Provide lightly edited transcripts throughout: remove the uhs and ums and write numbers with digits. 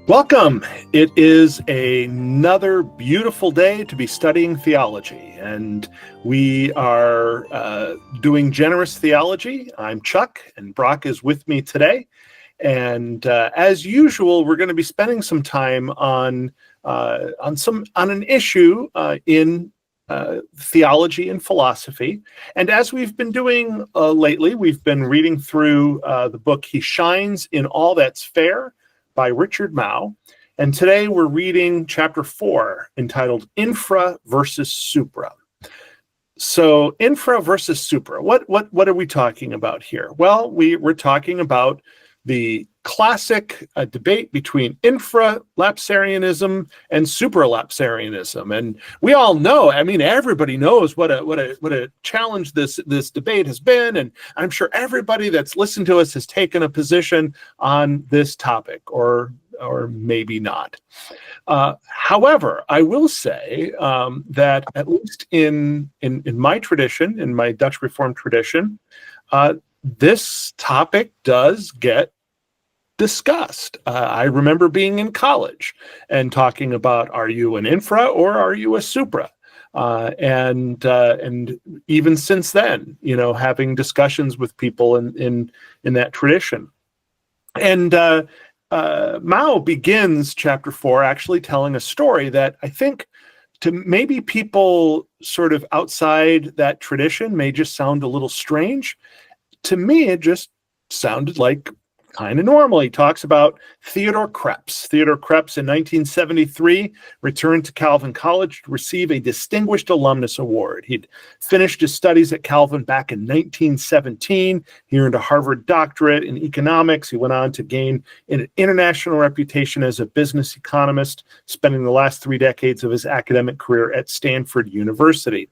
Welcome. It is another beautiful day to be studying theology, and we are doing generous theology. I'm Chuck, and Brock is with me today. And as usual, we're going to be spending some time on an issue in theology and philosophy. And as we've been doing lately, we've been reading through the book He Shines in All That's Fair by Richard Mouw. And today we're reading chapter 4, entitled Infra versus Supra. So Infra versus Supra, what are we talking about here? Well, we're talking about the classic debate between infralapsarianism and supralapsarianism. And we all know, I mean, everybody knows what a challenge this debate has been. And I'm sure everybody that's listened to us has taken a position on this topic, or maybe not. However, I will say that at least in my tradition, in my Dutch Reformed tradition, this topic does get discussed. I remember being in college and talking about, are you an infra or are you a supra? And even since then, having discussions with people in that tradition. And Mouw begins chapter 4 actually telling a story that I think to maybe people sort of outside that tradition may just sound a little strange. To me, it just sounded like kind of normal. He talks about Theodore Krebs. Theodore Krebs in 1973 returned to Calvin College to receive a Distinguished Alumnus Award. He'd finished his studies at Calvin back in 1917. He earned a Harvard doctorate in economics. He went on to gain an international reputation as a business economist, spending the last 3 decades of his academic career at Stanford University.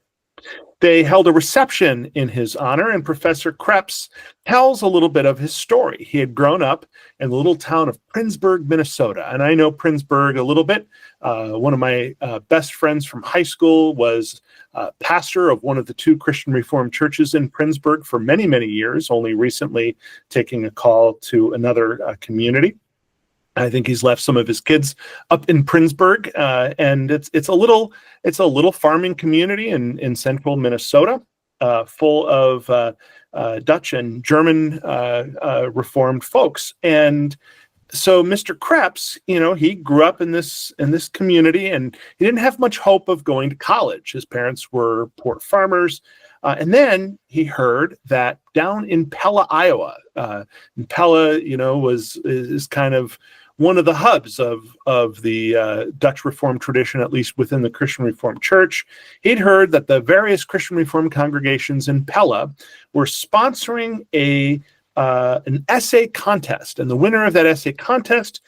They held a reception in his honor, and Professor Krebs tells a little bit of his story. He had grown up in the little town of Princeburg, Minnesota, and I know Princeburg a little bit. One of my best friends from high school was pastor of one of the 2 Christian Reformed churches in Princeburg for many, many years, only recently taking a call to another community. I think he's left some of his kids up in Princeburg, and it's a little farming community in central Minnesota, full of Dutch and German Reformed folks. And so Mr. Krebs, he grew up in this community, and he didn't have much hope of going to college. His parents were poor farmers. And then he heard that down in Pella, Iowa, and Pella, is kind of one of the hubs of the Dutch Reformed tradition, at least within the Christian Reformed Church. He'd heard that the various Christian Reformed congregations in Pella were sponsoring an essay contest, and the winner of that essay contest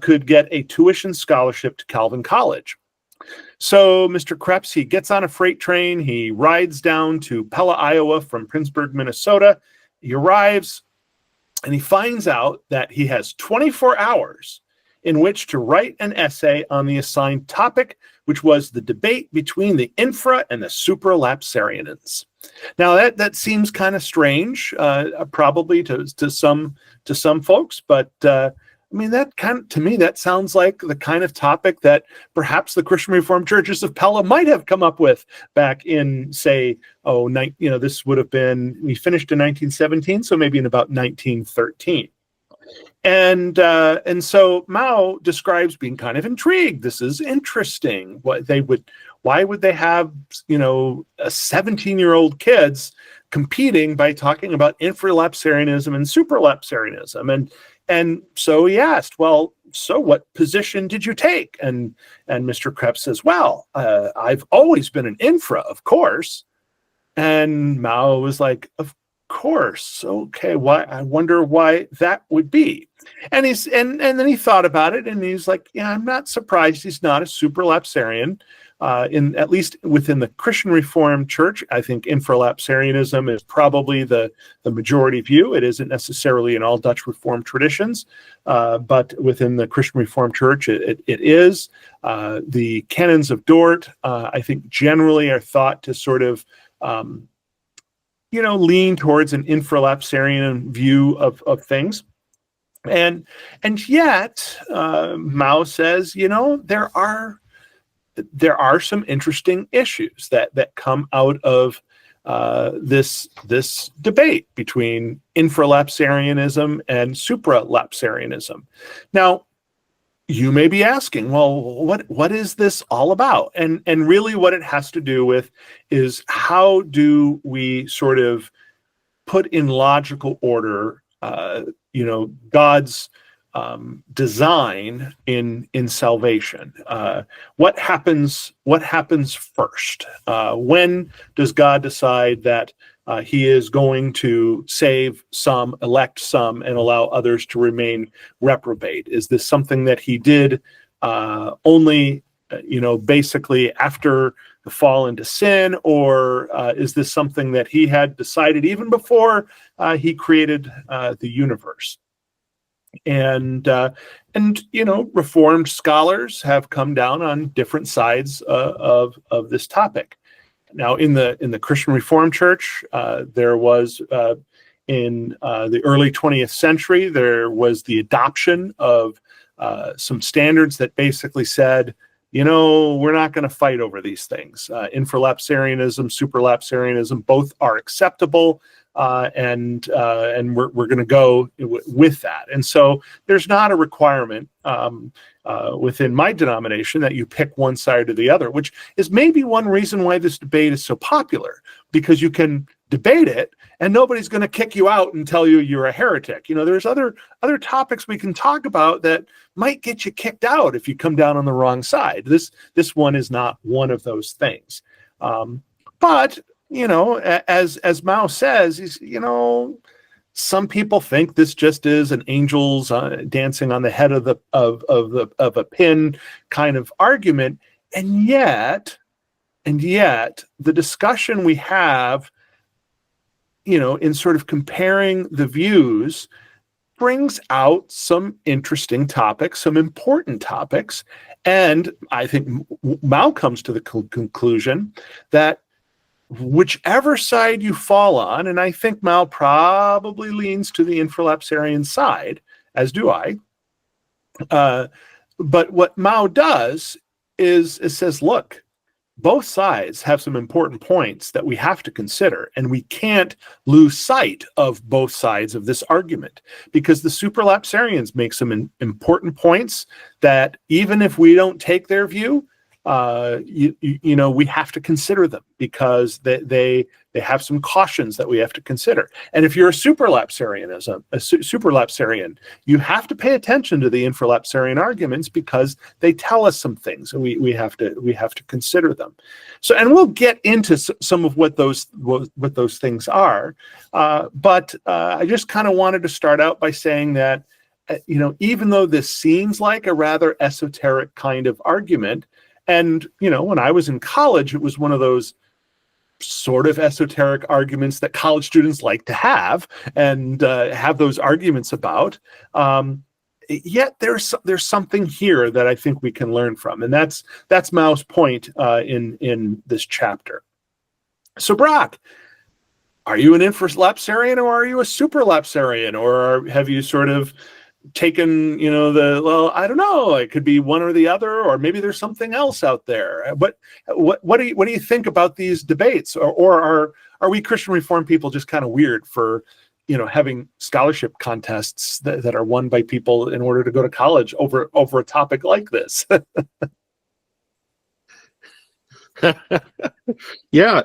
could get a tuition scholarship to Calvin College. So Mr. Krebs, he gets on a freight train. He rides down to Pella, Iowa from Princeburg, Minnesota. He arrives, and he finds out that he has 24 hours in which to write an essay on the assigned topic, which was the debate between the infra and the supralapsarians. Now that seems kind of strange, probably to some folks, but I mean, to me, that sounds like the kind of topic that perhaps the Christian Reformed churches of Pella might have come up with back in, say, this would have been, we finished in 1917, so maybe in about 1913. And so Mouw describes being kind of intrigued. This is interesting. Why would they have, a 17-year-old kids competing by talking about infralapsarianism and supralapsarianism? And so he asked, well, so what position did you take? And Mr. Krebs says, well, I've always been an infra, of course. And Mouw was like, of course. Okay, why? I wonder why that would be. And then he thought about it, and he's like, yeah, I'm not surprised he's not a supralapsarian. At least within the Christian Reformed Church, I think infralapsarianism is probably the majority view. It isn't necessarily in all Dutch Reformed traditions, but within the Christian Reformed Church, it is. The canons of Dort, I think, generally are thought to sort of, lean towards an infralapsarian view of things. And yet, Mouw says, there are some interesting issues that come out of this debate between infralapsarianism and supralapsarianism. Now, you may be asking, well, what is this all about? And really what it has to do with is, how do we sort of put in logical order God's design in salvation? What happens first? When does God decide that he is going to save some, elect some, and allow others to remain reprobate? Is this something that he did only basically after the fall into sin, or is this something that he had decided even before he created the universe? And Reformed scholars have come down on different sides of this topic. Now, in the Christian Reformed Church, there was in the early 20th century, there was the adoption of some standards that basically said, we're not going to fight over these things. Infralapsarianism, supralapsarianism, both are acceptable. And we're going to go with that. And so there's not a requirement within my denomination that you pick one side or the other, which is maybe one reason why this debate is so popular, because you can debate it and nobody's going to kick you out and tell you you're a heretic. There's other topics we can talk about that might get you kicked out if you come down on the wrong side. This one is not one of those things. But as Mouw says, some people think this just is an angels dancing on the head of a pin kind of argument, and yet the discussion we have, in sort of comparing the views, brings out some interesting topics, some important topics, and I think Mouw comes to the conclusion that whichever side you fall on, and I think Mouw probably leans to the infralapsarian side, as do I. But what Mouw does is says, look, both sides have some important points that we have to consider, and we can't lose sight of both sides of this argument, because the supralapsarians make some important points that even if we don't take their view, we have to consider them, because they have some cautions that we have to consider. And if you're a supralapsarian, you have to pay attention to the infralapsarian arguments, because they tell us some things, and we have to consider them. So, and we'll get into some of what those things are. But I just kind of wanted to start out by saying that even though this seems like a rather esoteric kind of argument, and, when I was in college, it was one of those sort of esoteric arguments that college students like to have and have those arguments about. Yet there's something here that I think we can learn from. And that's Mouw's point in this chapter. So, Brock, are you an infralapsarian or are you a supralapsarian? Or have you sort of taken, I don't know, it could be one or the other, or maybe there's something else out there. But what do you think about these debates? Or are we Christian Reformed people just kind of weird for, having scholarship contests that are won by people in order to go to college over a topic like this? Yeah,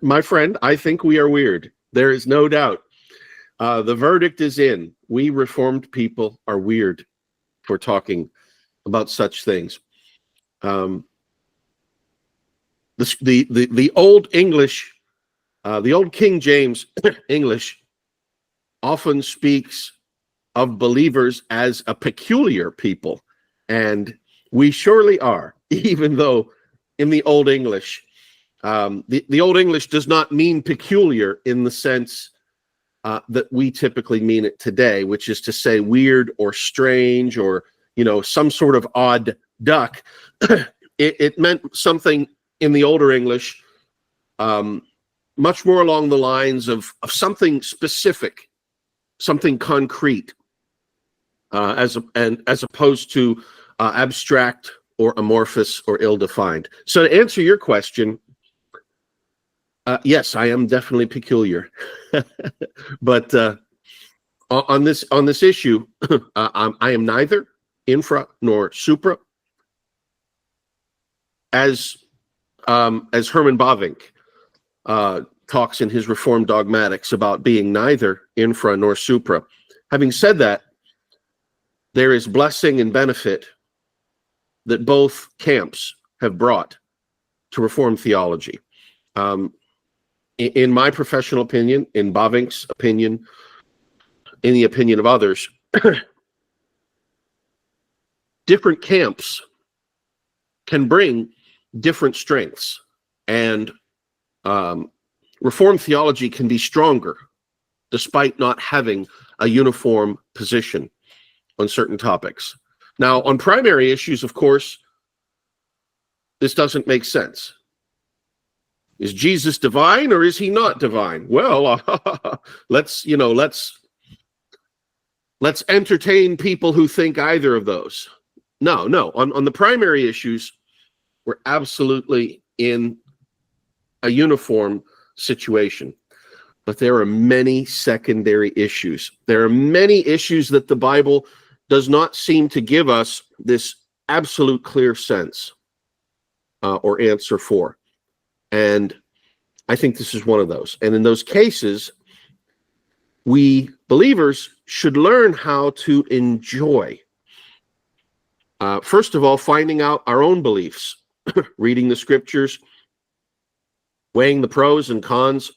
my friend, I think we are weird. There is no doubt. The verdict is in. We Reformed people are weird for talking about such things. The old English, the old King James English often speaks of believers as a peculiar people, and we surely are, even though in the Old English, the Old English does not mean peculiar in the sense that we typically mean it today, which is to say weird or strange or, some sort of odd duck. It meant something in the older English, much more along the lines of something specific, something concrete. as opposed to abstract or amorphous or ill-defined. So to answer your question, yes, I am definitely peculiar, but on this issue, I am neither infra nor supra. As Herman Bavinck talks in his Reformed Dogmatics about being neither infra nor supra. Having said that, there is blessing and benefit that both camps have brought to Reformed theology. In my professional opinion, in Bavinck's opinion, in the opinion of others, different camps can bring different strengths, and Reformed theology can be stronger despite not having a uniform position on certain topics. Now, on primary issues, of course, this doesn't make sense. Is Jesus divine or is he not divine? Well, let's entertain people who think either of those. No. On the primary issues, we're absolutely in a uniform situation. But there are many secondary issues. There are many issues that the Bible does not seem to give us this absolute clear sense or answer for. And I think this is one of those. And in those cases, we believers should learn how to enjoy. First of all, finding out our own beliefs, reading the scriptures, weighing the pros and cons,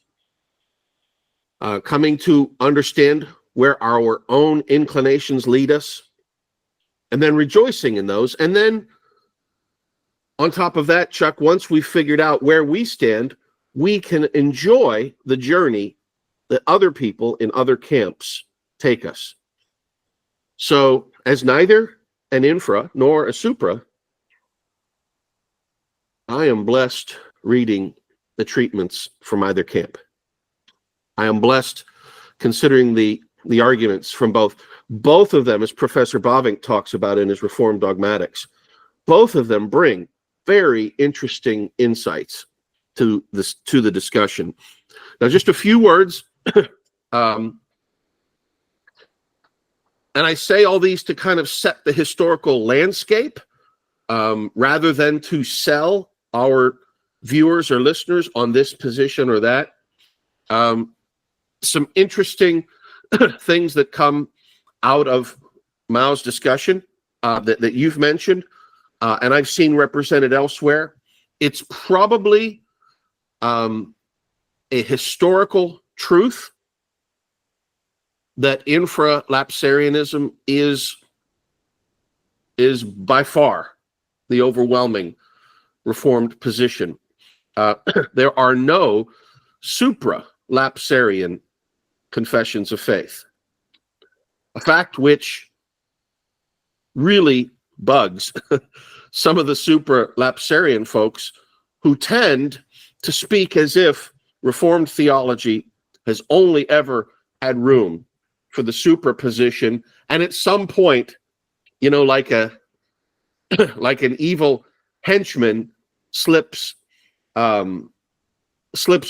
coming to understand where our own inclinations lead us, and then rejoicing in those. And then on top of that, Chuck, once we've figured out where we stand, we can enjoy the journey that other people in other camps take us. So as neither an infra nor a supra, I am blessed reading the treatments from either camp. I am blessed considering the arguments from both. Both of them, as Professor Bavinck talks about in his Reformed Dogmatics, both of them bring very interesting insights to the discussion. Now, just a few words, and I say all these to kind of set the historical landscape, rather than to sell our viewers or listeners on this position or that. Some interesting things that come out of Mouw's discussion that you've mentioned, and I've seen represented elsewhere. It's probably a historical truth that infralapsarianism is by far the overwhelming Reformed position. There are no supra-lapsarian confessions of faith, a fact which really bugs some of the supra-lapsarian folks who tend to speak as if Reformed theology has only ever had room for the supra position, and at some point, like an evil henchman slips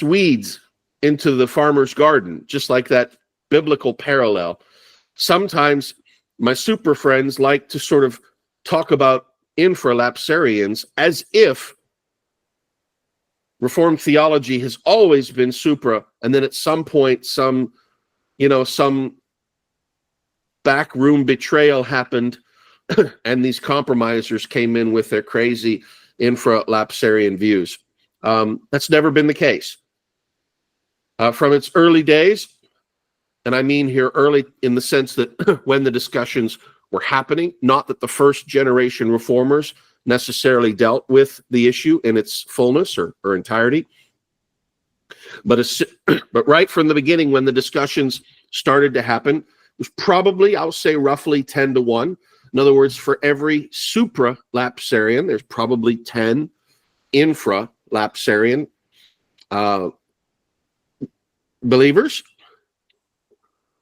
weeds into the farmer's garden, just like that biblical parallel. Sometimes my supra friends like to sort of talk about infralapsarians as if Reformed theology has always been supra, and then at some point some backroom betrayal happened and these compromisers came in with their crazy infralapsarian views. That's never been the case. From its early days, and I mean here early in the sense that when the discussions were happening, not that the first generation reformers necessarily dealt with the issue in its fullness or entirety, but right from the beginning when the discussions started to happen, it was probably, I'll say roughly 10-1. In other words, for every supra-lapsarian, there's probably 10 infra-lapsarian believers.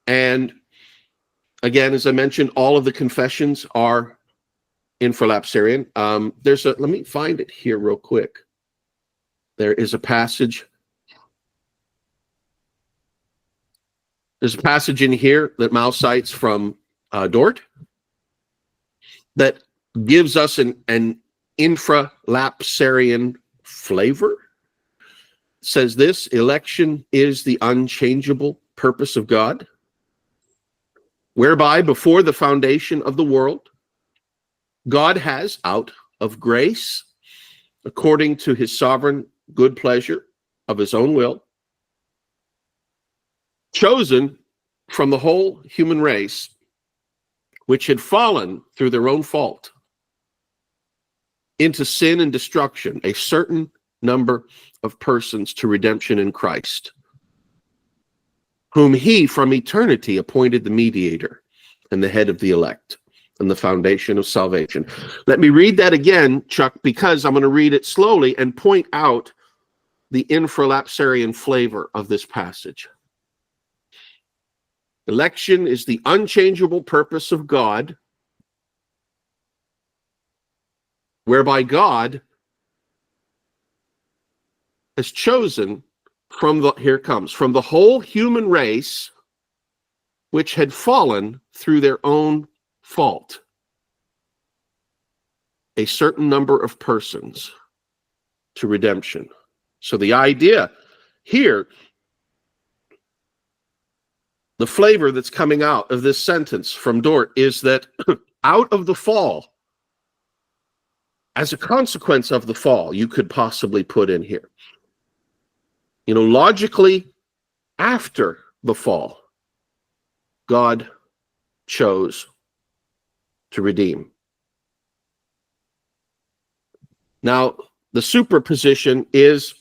And Again, as I mentioned, all of the confessions are infralapsarian. Let me find it here real quick. There is a passage. There's a passage in here that Mouw cites from Dort that gives us an infralapsarian flavor. It says this: election is the unchangeable purpose of God, whereby before the foundation of the world, God has, out of grace, according to his sovereign good pleasure of his own will, chosen from the whole human race, which had fallen through their own fault into sin and destruction, a certain number of persons to redemption in Christ, whom he from eternity appointed the mediator and the head of the elect and the foundation of salvation. Let me read that again, Chuck, because I'm going to read it slowly and point out the infralapsarian flavor of this passage. Election is the unchangeable purpose of God, whereby God has chosen from the whole human race, which had fallen through their own fault, a certain number of persons to redemption. So the idea here, the flavor that's coming out of this sentence from Dort, is that out of the fall, as a consequence of the fall, you could possibly put in here, logically, after the fall, God chose to redeem. Now, the Supra position is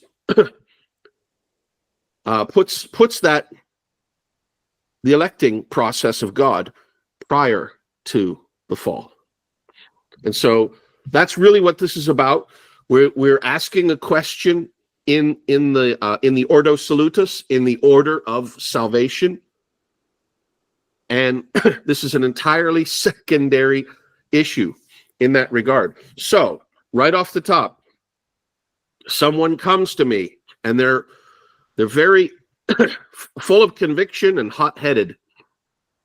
puts that the electing process of God prior to the fall, and so that's really what this is about. We're asking a question in the Ordo Salutis, in the order of salvation, and this is an entirely secondary issue in that regard. So, right off the top, someone comes to me and they're very full of conviction and hot-headed.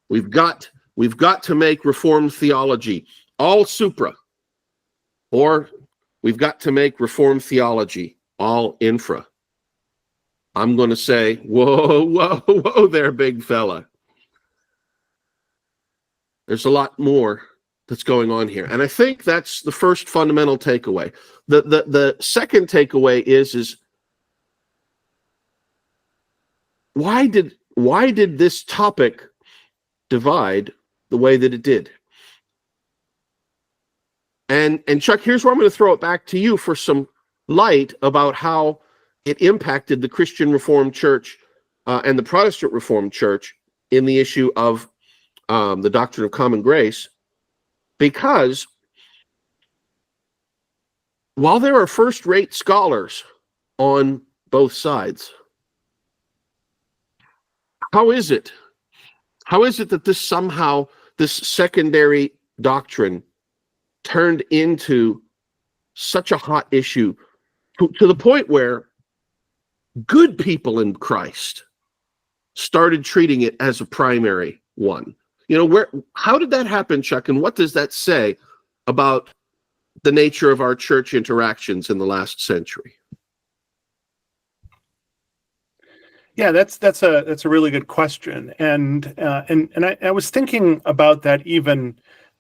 We've got to make Reformed theology all supra, or we've got to make Reformed theology all infra. I'm going to say, whoa there, big fella. There's a lot more that's going on here. And I think that's the first fundamental takeaway. The second takeaway is why did this topic divide the way that it did? And Chuck, here's where I'm going to throw it back to you for some light about how it impacted the Christian Reformed Church and the Protestant Reformed Church in the issue of the doctrine of common grace. Because while there are first-rate scholars on both sides, how is it that this secondary doctrine turned into such a hot issue to the point where good people in Christ started treating it as a primary one? How did that happen, Chuck? And what does that say about the nature of our church interactions in the last century? Yeah, that's a really good question, and I was thinking about that even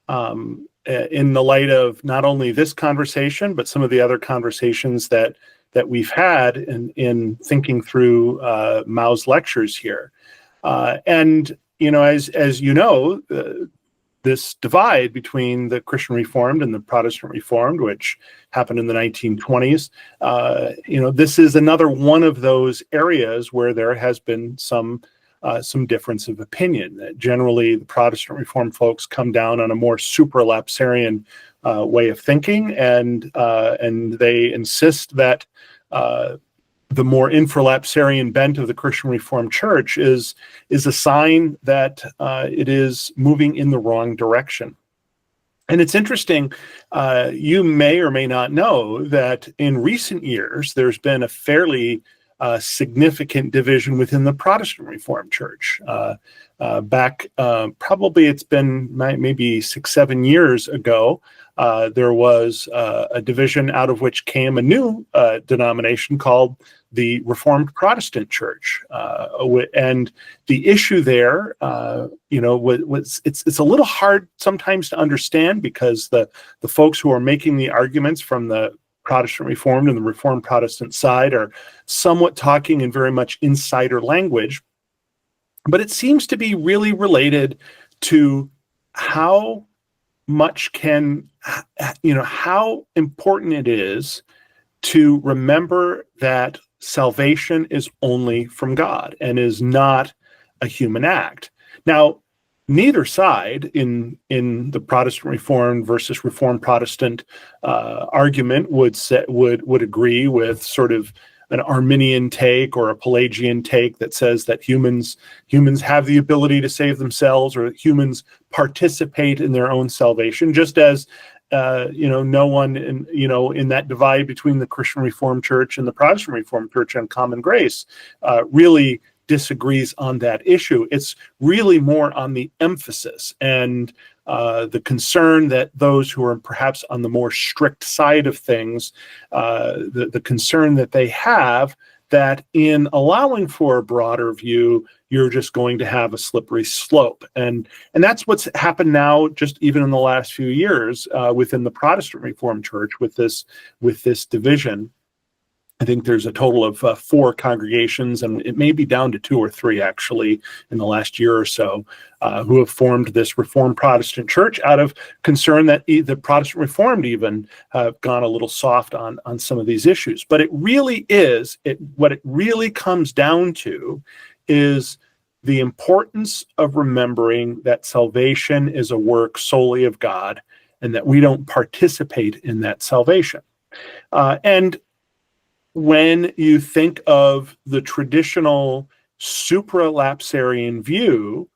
in the light of not only this conversation, but some of the other conversations that we've had in thinking through Mouw's lectures here, and as you know, this divide between the Christian Reformed and the Protestant Reformed, which happened in the 1920s, this is another one of those areas where there has been some difference of opinion. That generally, the Protestant Reformed folks come down on a more supralapsarian way of thinking, and they insist that the more infralapsarian bent of the Christian Reformed Church is a sign that it is moving in the wrong direction. And it's interesting, you may or may not know that in recent years, there's been a fairly significant division within the Protestant Reformed Church. Back, probably it's been maybe 6-7 years ago, there was a division out of which came a new denomination called the Reformed Protestant Church. And the issue there, it's a little hard sometimes to understand, because the folks who are making the arguments from the Protestant Reformed and the Reformed Protestant side are somewhat talking in very much insider language. But it seems to be really related to how much how important it is to remember that salvation is only from God and is not a human act. Now, neither side in the Protestant Reformed versus Reformed Protestant argument would agree with sort of an Arminian take or a Pelagian take that says that humans have the ability to save themselves, or that humans participate in their own salvation, just as no one in that divide between the Christian Reformed Church and the Protestant Reformed Church on common grace really disagrees on that issue. It's really more on the emphasis and the concern that those who are perhaps on the more strict side of things, the concern that they have that in allowing for a broader view, you're just going to have a slippery slope. And that's what's happened now, just even in the last few years within the Protestant Reformed Church with this division. I think there's a total of 4 congregations, and it may be down to 2 or 3 actually in the last year or so, who have formed this Reformed Protestant Church out of concern that the Protestant Reformed even have gone a little soft on some of these issues. But it really is, what it really comes down to is the importance of remembering that salvation is a work solely of God, and that we don't participate in that salvation. And when you think of the traditional supralapsarian view,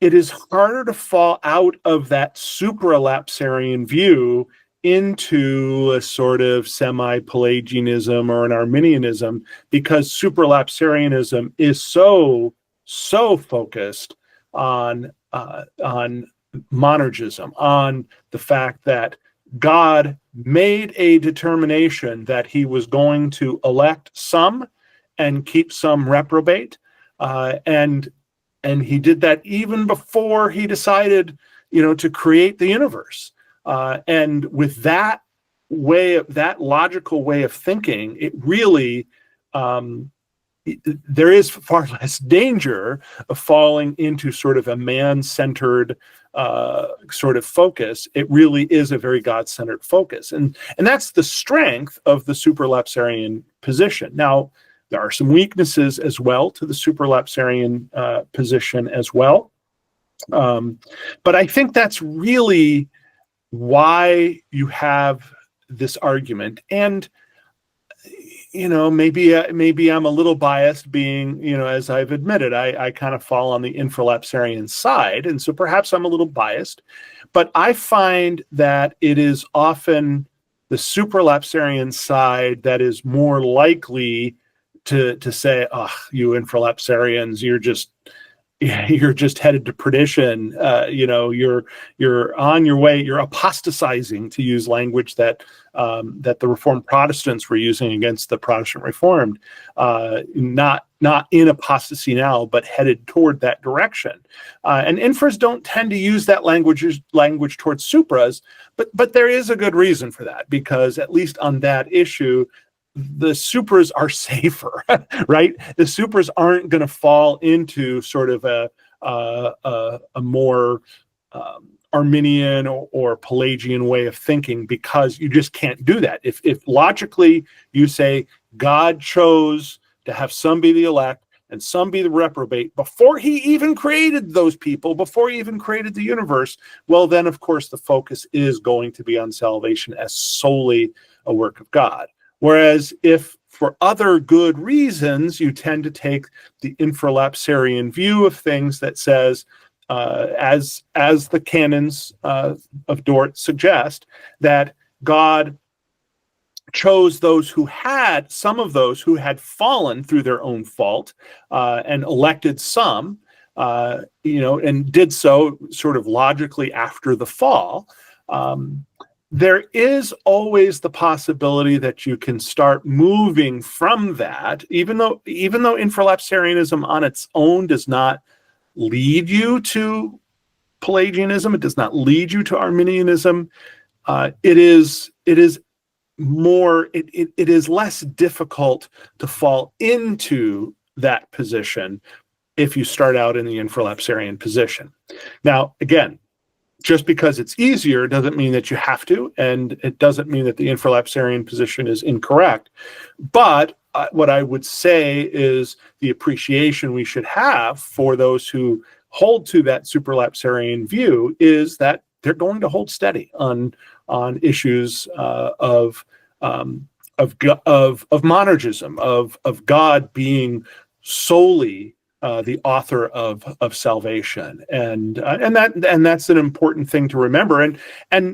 it is harder to fall out of that supralapsarian view into a sort of semi-Pelagianism or an Arminianism, because supralapsarianism is so focused on monergism, on the fact that God made a determination that he was going to elect some and keep some reprobate, and he did that even before he decided, to create the universe. And with that logical way of thinking, it really there is far less danger of falling into sort of a man-centered sort of focus. It really is a very God-centered focus. And that's the strength of the supralapsarian position. Now, there are some weaknesses as well to the supralapsarian position as well. But I think that's really why you have this argument. And maybe I'm a little biased, being, as I've admitted, I kind of fall on the infralapsarian side, and so perhaps I'm a little biased, but I find that it is often the supralapsarian side that is more likely to say, "Oh, you infralapsarians, you're just headed to perdition. You're on your way. You're apostatizing," to use language that the Reformed Protestants were using against the Protestant Reformed. Not in apostasy now, but headed toward that direction. And infras don't tend to use that language towards supras, but there is a good reason for that, because at least on that issue, the supras are safer, right? The supras aren't going to fall into sort of a more Arminian or Pelagian way of thinking, because you just can't do that. If logically you say God chose to have some be the elect and some be the reprobate before he even created those people, before he even created the universe, well, then of course the focus is going to be on salvation as solely a work of God. Whereas if for other good reasons, you tend to take the infralapsarian view of things that says, as the canons of Dort suggest, that God chose some of those who had fallen through their own fault, and elected some, and did so sort of logically after the fall. There is always the possibility that you can start moving from that, even though infralapsarianism on its own does not lead you to Pelagianism, it does not lead you to Arminianism. It is less difficult to fall into that position if you start out in the infralapsarian position. Now, again, just because it's easier doesn't mean that you have to, and it doesn't mean that the infralapsarian position is incorrect. But what I would say is the appreciation we should have for those who hold to that supralapsarian view is that they're going to hold steady on issues of monergism, of God being solely the author of salvation, and that's an important thing to remember. And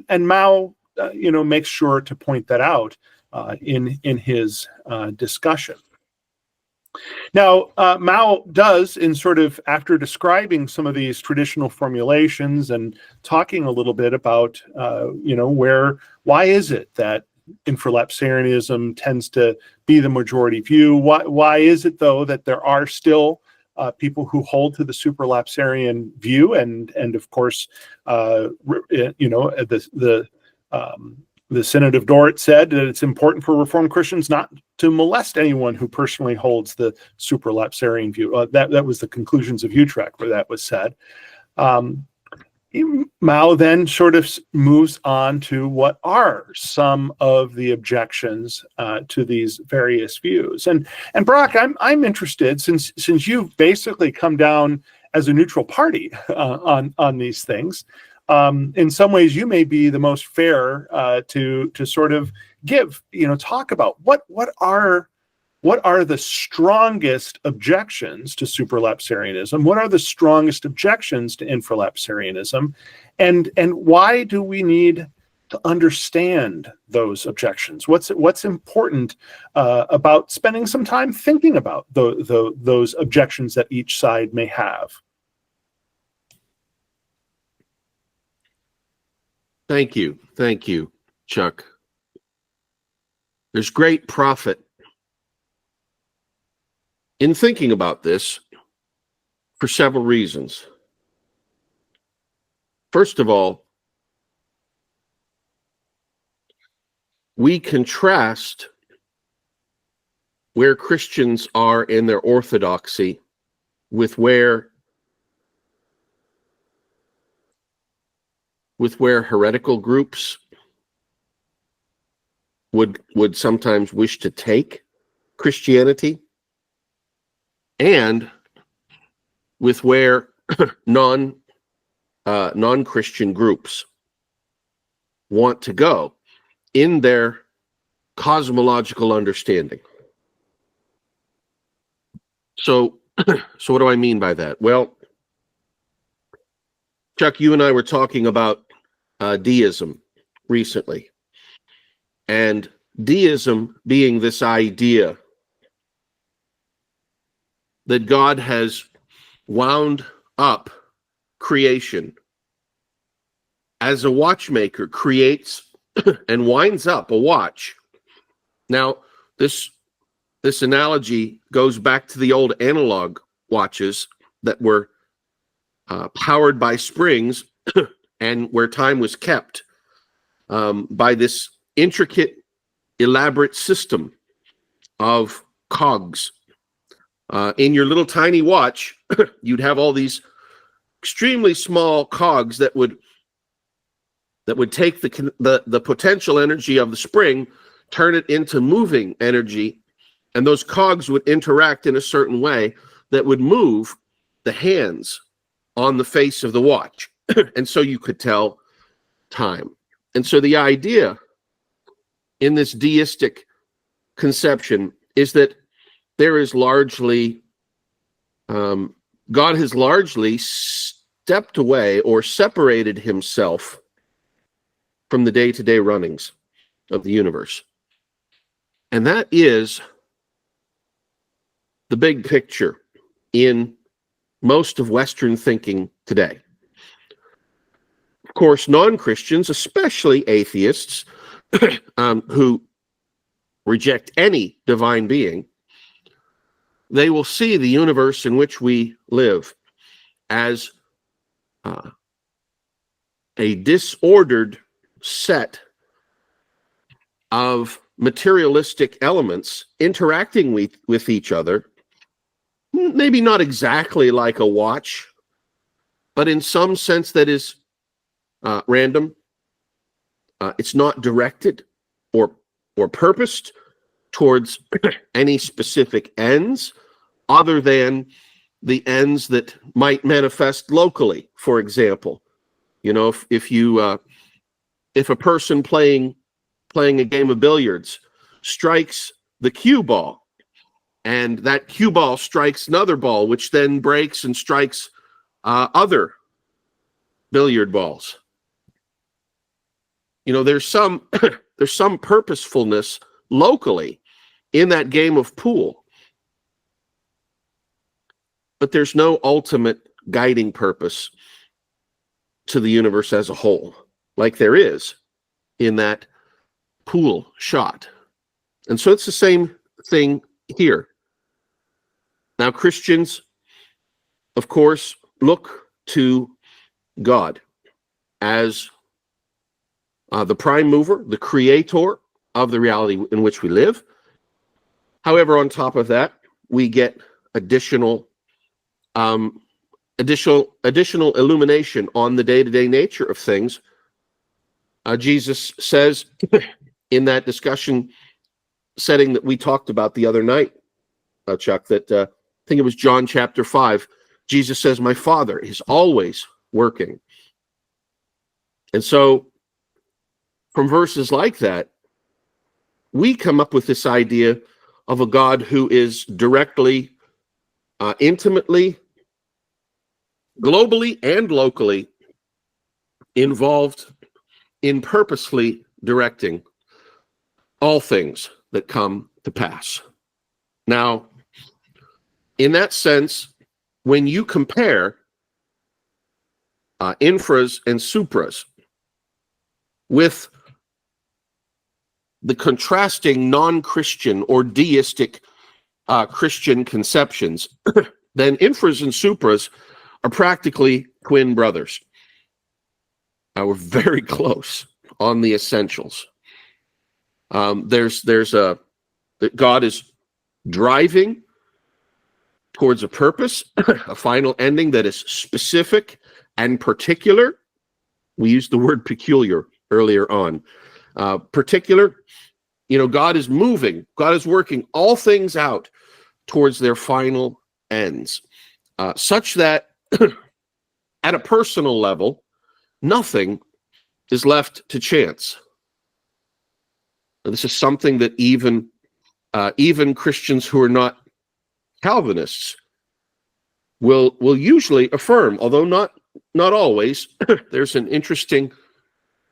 Mouw, makes sure to point that out in his discussion. Now, Mouw does, in sort of after describing some of these traditional formulations and talking a little bit about, why is it that infralapsarianism tends to be the majority view? Why is it, though, that there are still people who hold to the supralapsarian view, and of course, the Synod of Dort said that it's important for Reformed Christians not to molest anyone who personally holds the supralapsarian view. That was the Conclusions of Utrecht where that was said. Mouw then sort of moves on to what are some of the objections to these various views. And Brock, I'm interested, since you've basically come down as a neutral party on these things. In some ways, you may be the most fair to sort of talk about what are the strongest objections to supralapsarianism? What are the strongest objections to infralapsarianism? And why do we need to understand those objections? What's important about spending some time thinking about those objections that each side may have? Thank you, Chuck. There's great profit in thinking about this for several reasons. First of all, we contrast where Christians are in their orthodoxy with where heretical groups would sometimes wish to take Christianity, and with where non-Christian groups want to go in their cosmological understanding. So what do I mean by that? Well, Chuck, you and I were talking about deism recently, and deism being this idea that God has wound up creation as a watchmaker creates and winds up a watch. Now, this analogy goes back to the old analog watches that were powered by springs and where time was kept by this intricate, elaborate system of cogs. In your little tiny watch, you'd have all these extremely small cogs that would take the potential energy of the spring, turn it into moving energy, and those cogs would interact in a certain way that would move the hands on the face of the watch. And so you could tell time. And so the idea in this deistic conception is that there is largely, God has largely stepped away or separated himself from the day-to-day runnings of the universe. And that is the big picture in most of Western thinking today. Of course, non-Christians, especially atheists, who reject any divine being, they will see the universe in which we live as a disordered set of materialistic elements interacting with each other, maybe not exactly like a watch, but in some sense that is random. It's not directed or purposed towards any specific ends other than the ends that might manifest locally. For example, you know, if a person playing a game of billiards strikes the cue ball, and that cue ball strikes another ball, which then breaks and strikes other billiard balls. You know, there's some purposefulness locally in that game of pool, but there's no ultimate guiding purpose to the universe as a whole, like there is in that pool shot. And so it's the same thing here. Now, Christians, of course, look to God as the prime mover, the creator of the reality in which we live. However, on top of that, we get additional illumination on the day-to-day nature of things. Jesus says in that discussion setting that we talked about the other night, Chuck, that I think it was John chapter 5, Jesus says, "My Father is always working." And so from verses like that, we come up with this idea of a God who is directly, intimately, globally, and locally involved in purposefully directing all things that come to pass. Now, in that sense, when you compare infras and supras with the contrasting non-Christian or deistic Christian conceptions, then infras and supras are practically twin brothers. We're very close on the essentials. That God is driving towards a purpose, a final ending that is specific and particular. We used the word peculiar earlier on. Particular, you know, God is moving, God is working all things out towards their final ends, such that at a personal level, nothing is left to chance. And this is something that even Christians who are not Calvinists will usually affirm, although not always. There's an interesting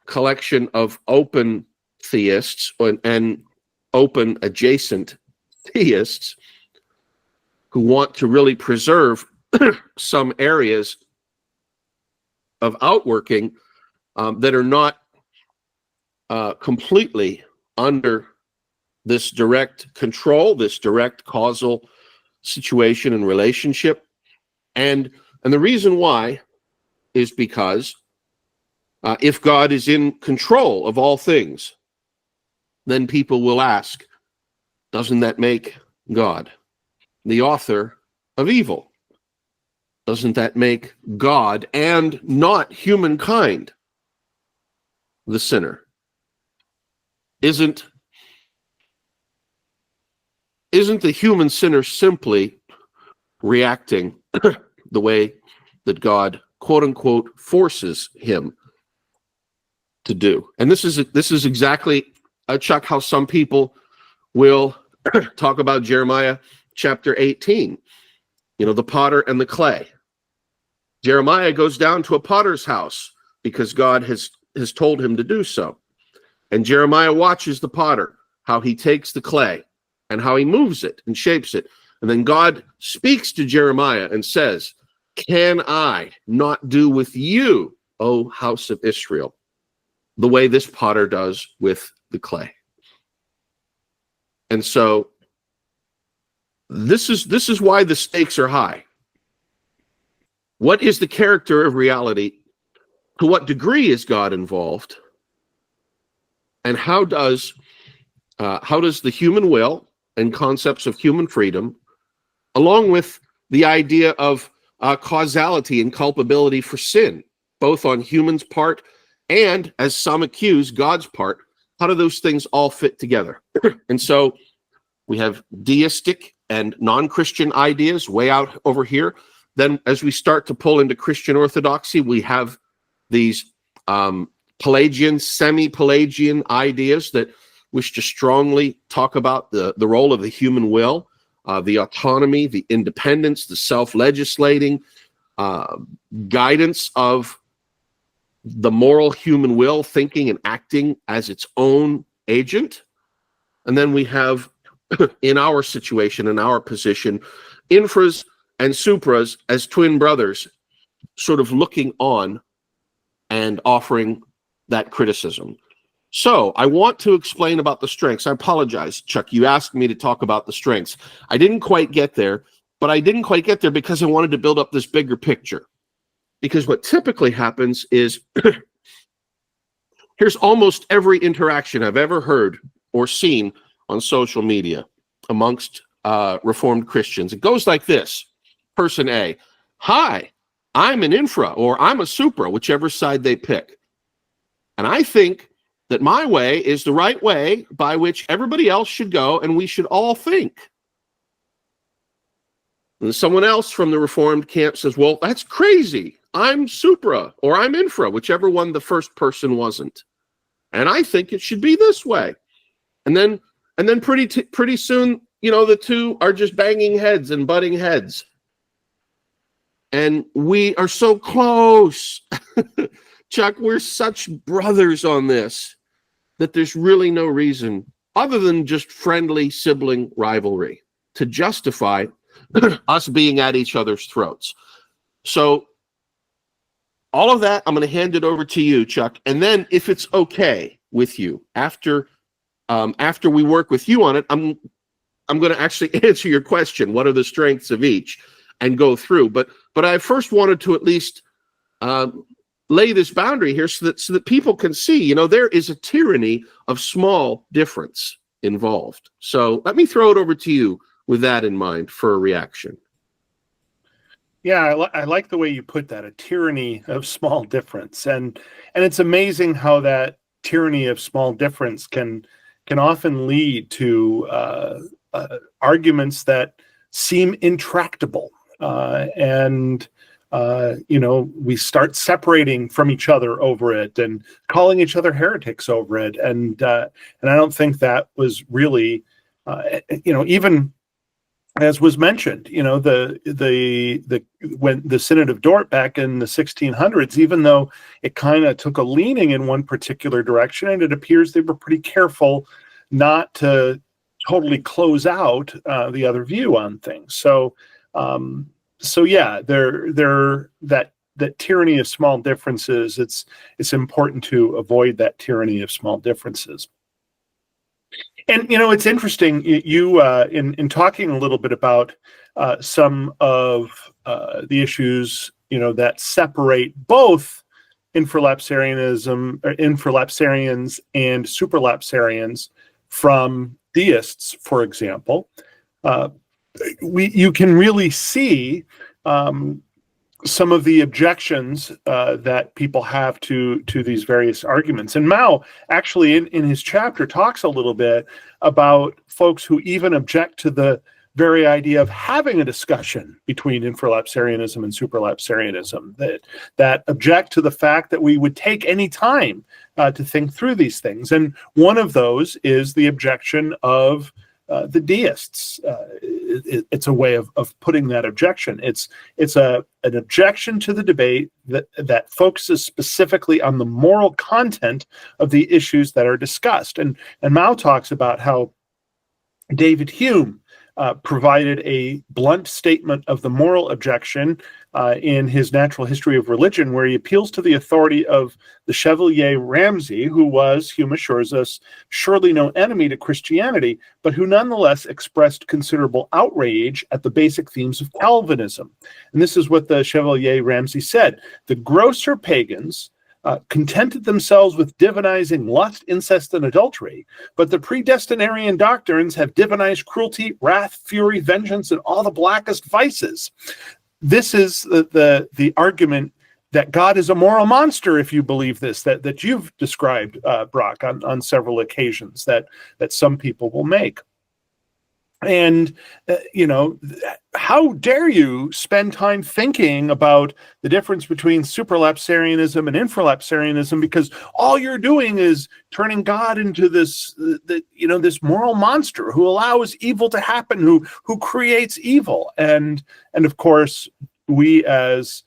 collection of open theists and open adjacent theists who want to really preserve some areas of outworking that are not completely under this direct control, this direct causal situation and relationship. And the reason why is because if God is in control of all things, then people will ask, doesn't that make God the author of evil? Doesn't that make God and not humankind the sinner? Isn't the human sinner simply reacting the way that God, quote unquote, forces him to do? And this is exactly, Chuck, how some people will talk about Jeremiah chapter 18, the potter and the clay. Jeremiah goes down to a potter's house because God has told him to do so. And Jeremiah watches the potter, how he takes the clay and how he moves it and shapes it. And then God speaks to Jeremiah and says, "Can I not do with you, O house of Israel, the way this potter does with the clay?" And so this is why the stakes are high. What is the character of reality? To what degree is God involved? And how does the human will and concepts of human freedom, along with the idea of causality and culpability for sin, both on humans' part and, as some accuse, God's part, how do those things all fit together? And so we have deistic and non-Christian ideas way out over here. Then as we start to pull into Christian orthodoxy, we have these Pelagian, semi-Pelagian ideas that wish to strongly talk about the role of the human will, the autonomy, the independence, the self-legislating guidance of the moral human will, thinking and acting as its own agent. And then we have, in our situation, in our position, Infras and Supras as twin brothers, sort of looking on and offering that criticism. So I want to explain about the strengths. I apologize, Chuck. You asked me to talk about the strengths. I didn't quite get there, but I didn't quite get there because I wanted to build up this bigger picture. Because what typically happens is, here's almost every interaction I've ever heard or seen on social media amongst Reformed Christians. It goes like this. Person A, "Hi, I'm an Infra," or "I'm a Supra," whichever side they pick. And I think that my way is the right way by which everybody else should go, and we should all think. And someone else from the Reformed camp says, "Well, that's crazy. I'm Supra," or "I'm Infra," whichever one the first person wasn't. And I think it should be this way. And then pretty soon, the two are just banging heads and butting heads. And we are so close. Chuck, we're such brothers on this that there's really no reason other than just friendly sibling rivalry to justify us being at each other's throats. So all of that, I'm going to hand it over to you, Chuck. And then if it's okay with you, after we work with you on it, I'm going to actually answer your question. What are the strengths of each? And go through. But I first wanted to at least lay this boundary here so that people can see, there is a tyranny of small difference involved. So let me throw it over to you with that in mind for a reaction. Yeah, I like the way you put that, a tyranny of small difference. And it's amazing how that tyranny of small difference can often lead to arguments that seem intractable. We start separating from each other over it and calling each other heretics over it. And I don't think that was really, even as was mentioned, when the Synod of Dort back in the 1600s, even though it kind of took a leaning in one particular direction, and it appears they were pretty careful not to totally close out the other view on things. So yeah, that tyranny of small differences. It's important to avoid that tyranny of small differences. And it's interesting. You in talking a little bit about some of the issues that separate both infralapsarians and supralapsarians from deists, for example. You can really see some of the objections that people have to these various arguments. And Mouw actually in his chapter talks a little bit about folks who even object to the very idea of having a discussion between infralapsarianism and supralapsarianism, that object to the fact that we would take any time to think through these things. And one of those is the objection of the deists. It's a way of putting that objection. It's an objection to the debate that focuses specifically on the moral content of the issues that are discussed. And Mouw talks about how David Hume provided a blunt statement of the moral objection in his Natural History of Religion, where he appeals to the authority of the Chevalier Ramsay, who was, Hume assures us, surely no enemy to Christianity, but who nonetheless expressed considerable outrage at the basic themes of Calvinism. And this is what the Chevalier Ramsay said: "The grosser pagans contented themselves with divinizing lust, incest, and adultery, but the predestinarian doctrines have divinized cruelty, wrath, fury, vengeance, and all the blackest vices." This is the argument that God is a moral monster, if you believe this, that you've described, Brock, on several occasions, that some people will make. And, how dare you spend time thinking about the difference between supralapsarianism and infralapsarianism, because all you're doing is turning God into this moral monster who allows evil to happen, who creates evil. And of course, we, as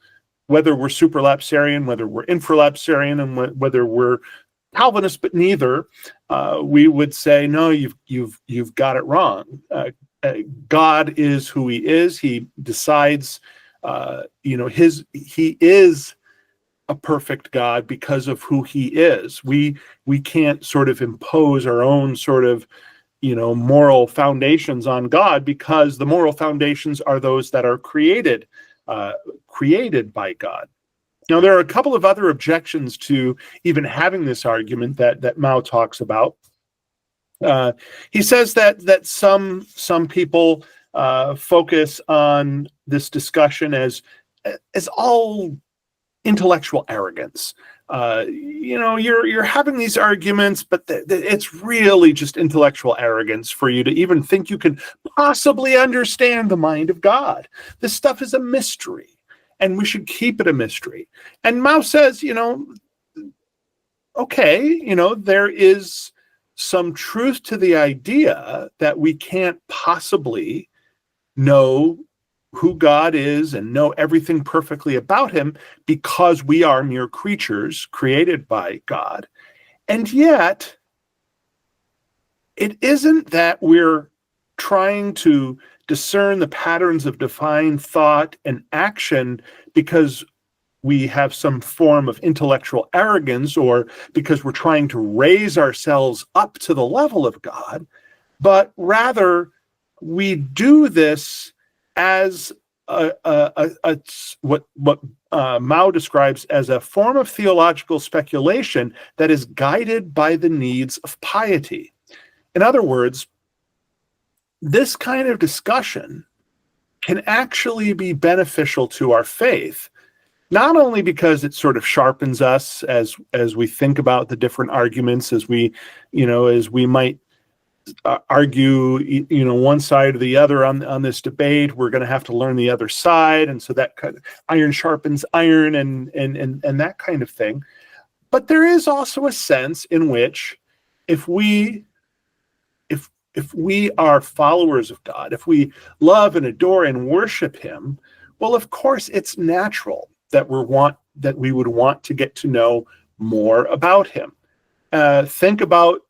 whether we're supralapsarian, whether we're infralapsarian, and whether we're Calvinist, but neither, we would say, no, you've got it wrong. God is who he is. He decides, he is a perfect God because of who he is. We can't sort of impose our own sort of, moral foundations on God, because the moral foundations are those that are created by God. Now, there are a couple of other objections to even having this argument that Mouw talks about. He says that some people focus on this discussion as all intellectual arrogance. You're having these arguments, but it's really just intellectual arrogance for you to even think you can possibly understand the mind of God. This stuff is a mystery, and we should keep it a mystery. And Mouw says, okay, there is some truth to the idea that we can't possibly know who God is and know everything perfectly about him, because we are mere creatures created by God. And yet, it isn't that we're trying to discern the patterns of divine thought and action because we have some form of intellectual arrogance, or because we're trying to raise ourselves up to the level of God, but rather we do this as what Mouw describes as a form of theological speculation that is guided by the needs of piety. In other words, this kind of discussion can actually be beneficial to our faith, not only because it sort of sharpens us as we think about the different arguments, as we might argue, one side or the other on this debate. We're going to have to learn the other side, and so that kind of iron sharpens iron, and that kind of thing. But there is also a sense in which, if we are followers of God, if we love and adore and worship him, well, of course, it's natural that we would want to get to know more about him. Think about,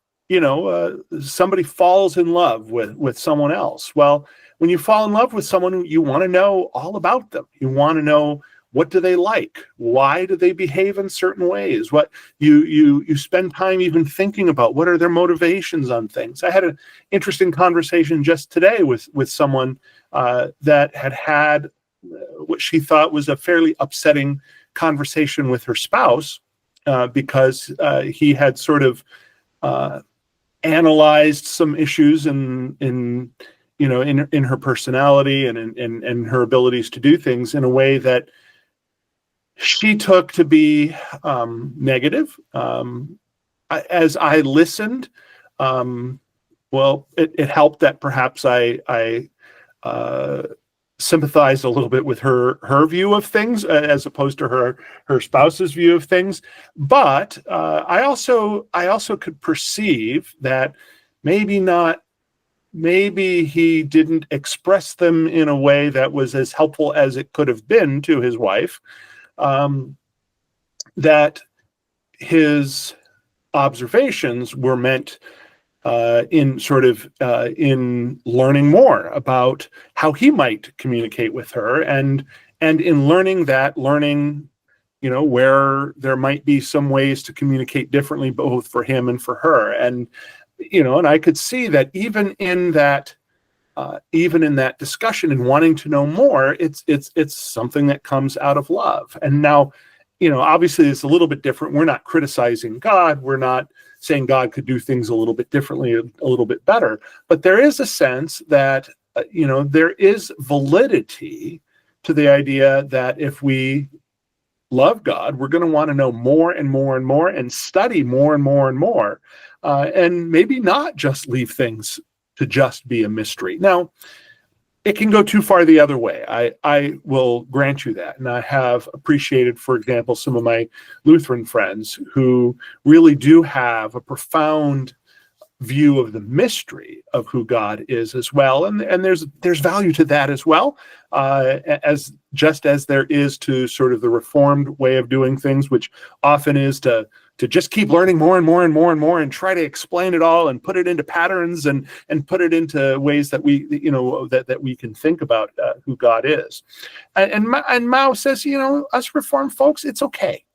somebody falls in love with someone else. Well, when you fall in love with someone, you want to know all about them. You want to know, what do they like? Why do they behave in certain ways? What you spend time even thinking about, what are their motivations on things. I had an interesting conversation just today with someone that had what she thought was a fairly upsetting conversation with her spouse, because he had sort of analyzed some issues in her personality and in her abilities to do things in a way that she took to be negative. As I listened, it helped that perhaps I sympathized a little bit with her view of things as opposed to her spouse's view of things. But I also could perceive that maybe not maybe he didn't express them in a way that was as helpful as it could have been to his wife, that his observations were meant in learning more about how he might communicate with her, and in learning, where there might be some ways to communicate differently, both for him and for her. And I could see that even in that discussion and wanting to know more, it's something that comes out of love. And now, obviously it's a little bit different. We're not criticizing God. We're not saying God could do things a little bit differently, a little bit better. But there is a sense that, there is validity to the idea that if we love God, we're going to want to know more and more and more, and study more and more and more, and maybe not just leave things to just be a mystery. Now, it can go too far the other way. I will grant you that. And I have appreciated, for example, some of my Lutheran friends who really do have a profound view of the mystery of who God is as well. And there's value to that as well, as there is to sort of the Reformed way of doing things, which often is to just keep learning more and more and more and more, and try to explain it all and put it into patterns and put it into ways that we, that we can think about who God is. And Mouw says, us Reformed folks, it's okay.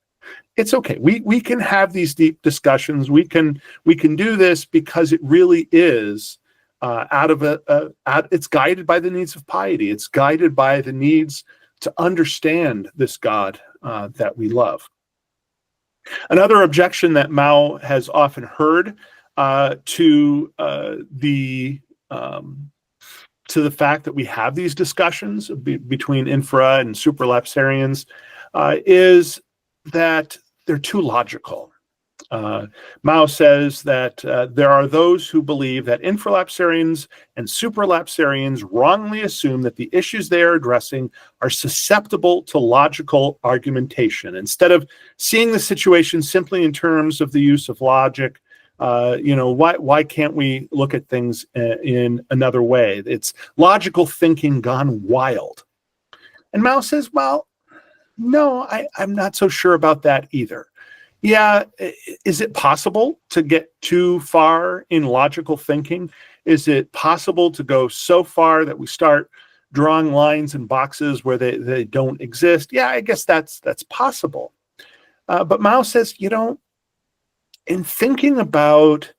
It's okay. We can have these deep discussions. We can do this because it really is it's guided by the needs of piety. It's guided by the needs to understand this God that we love. Another objection that Mouw has often heard to the fact that we have these discussions between infra and supralapsarians is that they're too logical. Mouw says that there are those who believe that infralapsarians and supralapsarians wrongly assume that the issues they are addressing are susceptible to logical argumentation. Instead of seeing the situation simply in terms of the use of logic, why can't we look at things in another way? It's logical thinking gone wild. And Mouw says, well, no, I'm not so sure about that either. Yeah, is it possible to get too far in logical thinking? Is it possible to go so far that we start drawing lines and boxes where they don't exist? Yeah, I guess that's possible. But Mouw says, in thinking about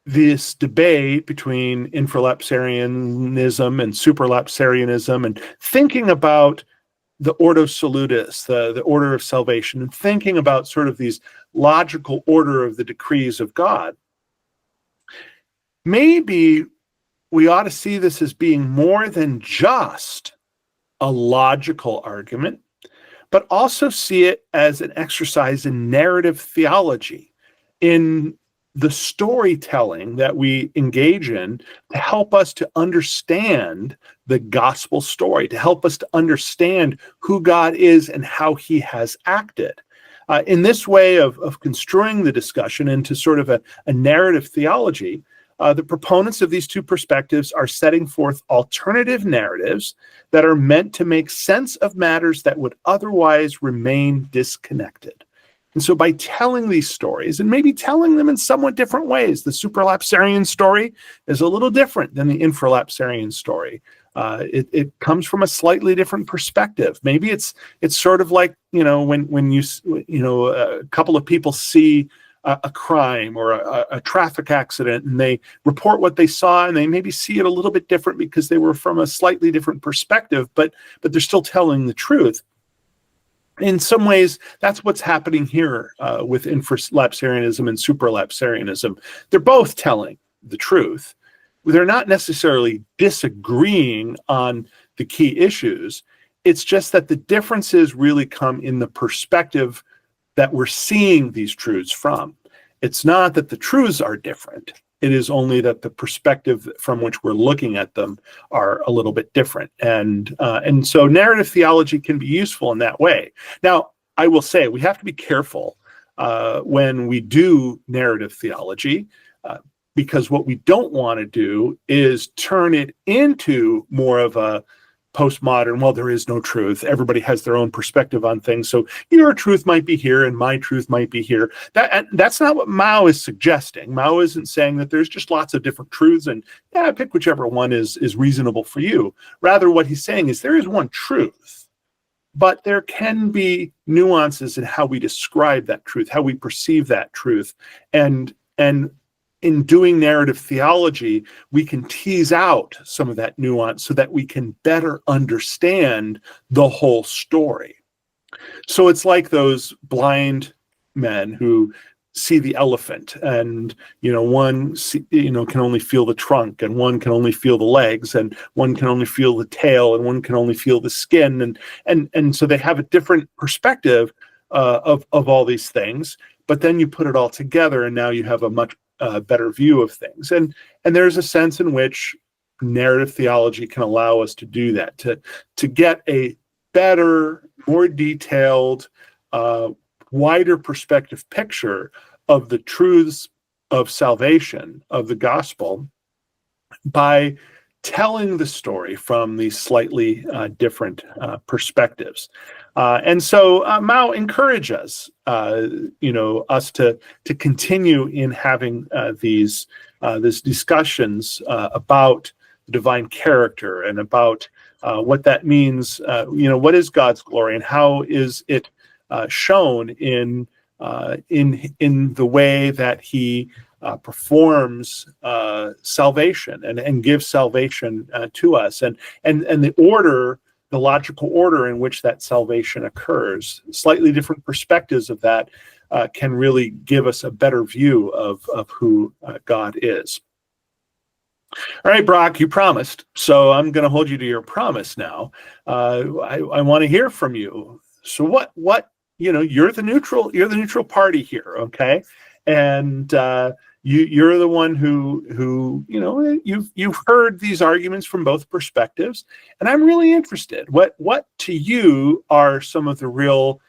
this debate between infralapsarianism and supralapsarianism, and thinking about the Ordo Salutis, the order of salvation, and thinking about sort of these logical order of the decrees of God, maybe we ought to see this as being more than just a logical argument, but also see it as an exercise in narrative theology, in the storytelling that we engage in to help us to understand the gospel story, to help us to understand who God is and how he has acted. In this way of construing the discussion into sort of a narrative theology, the proponents of these two perspectives are setting forth alternative narratives that are meant to make sense of matters that would otherwise remain disconnected. And so by telling these stories, and maybe telling them in somewhat different ways, the supralapsarian story is a little different than the infralapsarian story. It comes from a slightly different perspective. Maybe it's sort of like, when a couple of people see a crime or a traffic accident, and they report what they saw, and they maybe see it a little bit different because they were from a slightly different perspective, but they're still telling the truth. In some ways, that's what's happening here with infralapsarianism and supralapsarianism. They're both telling the truth. They're not necessarily disagreeing on the key issues. It's just that the differences really come in the perspective that we're seeing these truths from. It's not that the truths are different. It is only that the perspective from which we're looking at them are a little bit different. And so narrative theology can be useful in that way. Now, I will say we have to be careful when we do narrative theology. because what we don't want to do is turn it into more of a postmodern, well, there is no truth. Everybody has their own perspective on things. So your truth might be here and my truth might be here. That's not what Mouw is suggesting. Mouw isn't saying that there's just lots of different truths and pick whichever one is reasonable for you. Rather, what he's saying is there is one truth, but there can be nuances in how we describe that truth, how we perceive that truth. And in doing narrative theology, we can tease out some of that nuance so that we can better understand the whole story. So it's like those blind men who see the elephant, and one can only feel the trunk, and one can only feel the legs, and one can only feel the tail, and one can only feel the skin, and so they have a different perspective of all these things. But then you put it all together, and now you have a much better view of things. And there's a sense in which narrative theology can allow us to do that, to get a better, more detailed, wider perspective picture of the truths of salvation, of the gospel, by telling the story from these slightly different perspectives. And so Mouw encourages us to continue in having these discussions about divine character and about what that means. What is God's glory and how is it shown in the way that He performs salvation and gives salvation to us, and the logical order in which that salvation occurs. Slightly different perspectives of that can really give us a better view of who God is. All right, Brock, you promised, so I'm going to hold you to your promise now. I want to hear from you. So what you're the neutral party here, okay? And you're the one who you've heard these arguments from both perspectives, and I'm really interested. What to you are some of the real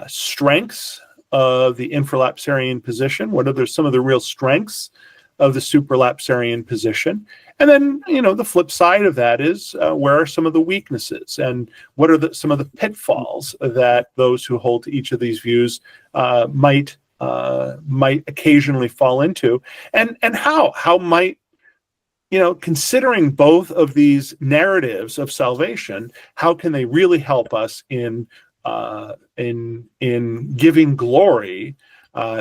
strengths of the infralapsarian position? What are some of the real strengths of the supralapsarian position? And then the flip side of that is where are some of the weaknesses, and what are some of the pitfalls that those who hold to each of these views might occasionally fall into, and how might considering both of these narratives of salvation, how can they really help us in giving glory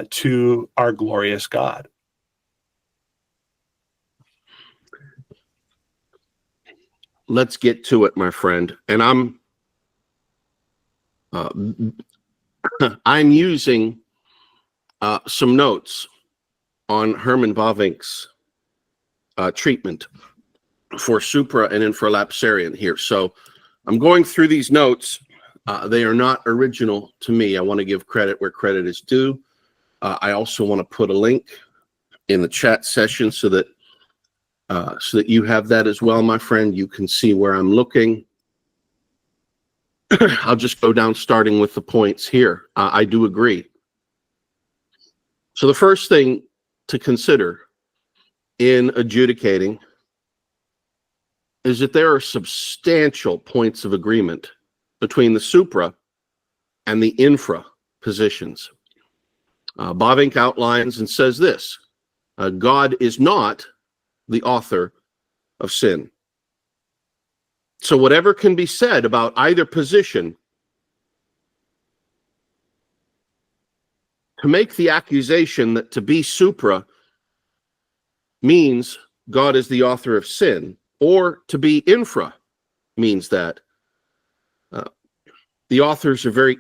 to our glorious God? Let's get to it, my friend. And I'm using some notes on Herman Bavinck's treatment for supra and infralapsarian here. So I'm going through these notes. They are not original to me. I want to give credit where credit is due. I also want to put a link in the chat session so that you have that as well, my friend. You can see where I'm looking. I'll just go down starting with the points here. I do agree. So the first thing to consider in adjudicating is that there are substantial points of agreement between the supra and the infra positions. Bavinck outlines and says this: God is not the author of sin. So whatever can be said about either position, to make the accusation that to be supra means God is the author of sin, or to be infra means that the authors are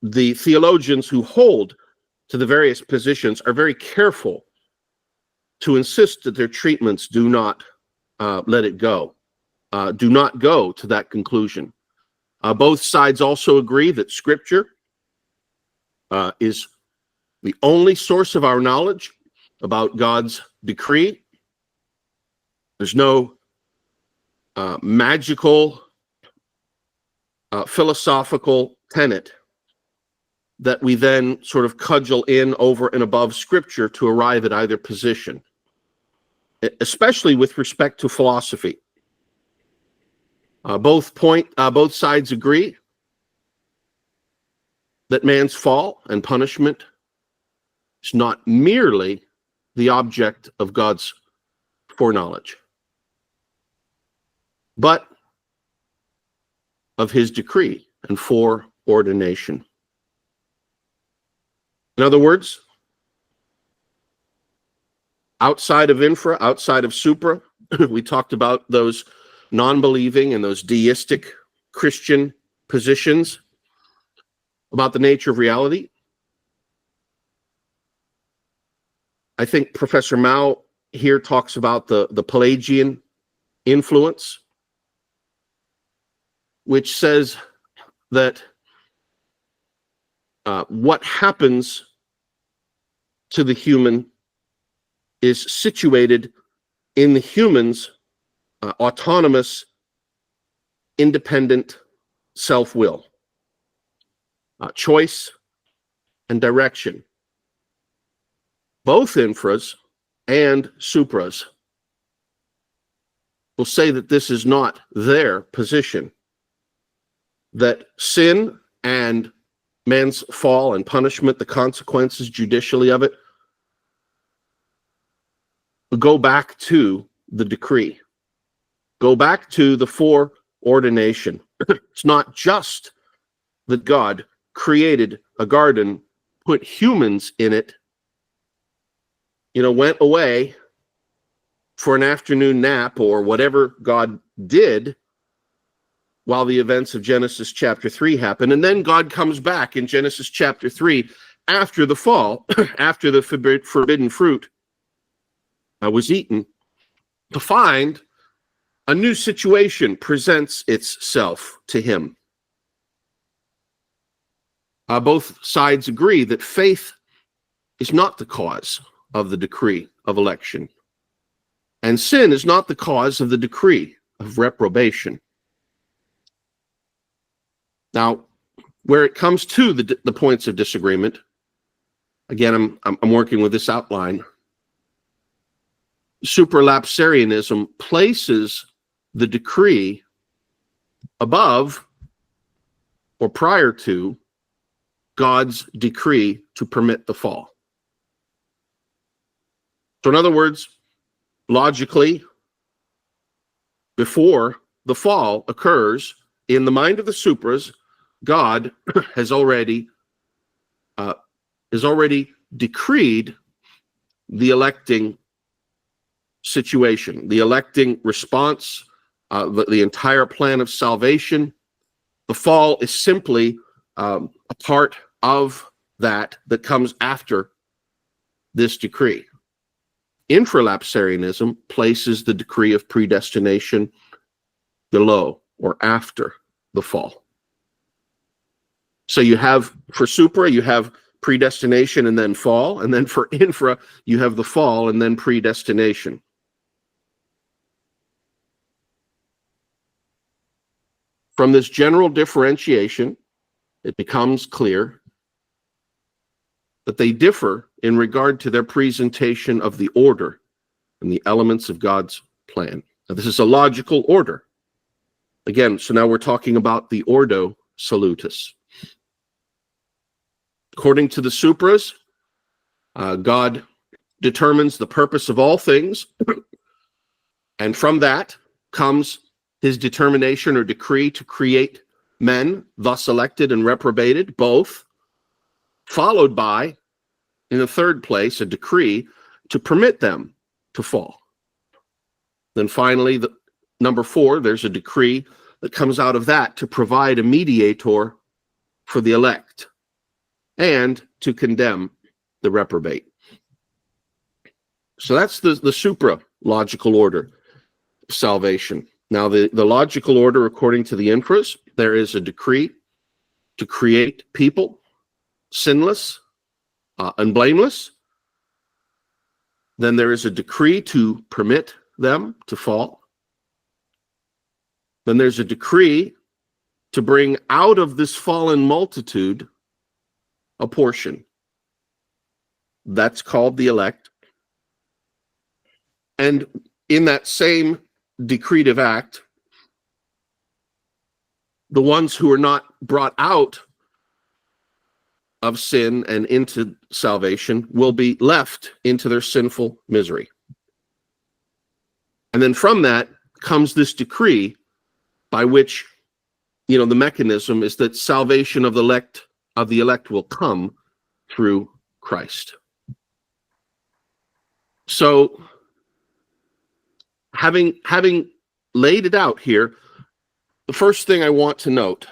the theologians who hold to the various positions are very careful to insist that their treatments do not let it go, do not go to that conclusion. Both sides also agree that Scripture is the only source of our knowledge about God's decree. There's no magical philosophical tenet that we then sort of cudgel in over and above Scripture to arrive at either position. especially with respect to philosophy. Both sides agree that man's fall and punishment is not merely the object of God's foreknowledge, but of his decree and foreordination. In other words, outside of Infra, outside of Supra, we talked about those non-believing and those deistic Christian positions about the nature of reality. I think Professor Mouw here talks about the Pelagian influence, which says that what happens to the human is situated in the human's autonomous, independent self-will, choice and direction. Both infras and supras will say that this is not their position, that sin and man's fall and punishment, the consequences judicially of it, go back to the decree, go back to the foreordination. It's not just that God created a garden, put humans in it, went away for an afternoon nap or whatever God did while the events of Genesis chapter 3 happen. And then God comes back in Genesis chapter 3 after the fall, after the forbidden fruit was eaten, to find a new situation presents itself to him. Both sides agree that faith is not the cause of the decree of election, and sin is not the cause of the decree of reprobation. Now, where it comes to the points of disagreement, again, I'm working with this outline. Supralapsarianism places the decree above or prior to God's decree to permit the fall. So in other words, logically, before the fall occurs, in the mind of the Supras, God has already decreed the electing situation, the electing response, the entire plan of salvation. The fall is simply a part of that comes after this decree. Infralapsarianism places the decree of predestination below or after the fall. So you have, for Supra, you have predestination and then fall, and then for Infra, you have the fall and then predestination. From this general differentiation, it becomes clear that they differ in regard to their presentation of the order and the elements of God's plan. Now, this is a logical order. Again, so now we're talking about the Ordo Salutis. According to the Supras, God determines the purpose of all things, and from that comes his determination or decree to create men, thus elected and reprobated, both, followed by, in the third place, a decree to permit them to fall. Then finally, number 4, there's a decree that comes out of that to provide a mediator for the elect and to condemn the reprobate. So that's the supra-logical order of salvation. Now, the logical order, according to the Infras, there is a decree to create people sinless and blameless. Then there is a decree to permit them to fall. Then there's a decree to bring out of this fallen multitude a portion. That's called the elect. And in that same decretive act, the ones who are not brought out of sin and into salvation will be left into their sinful misery. And then from that comes this decree by which, the mechanism is that salvation of the elect will come through Christ. So having laid it out here, the first thing I want to note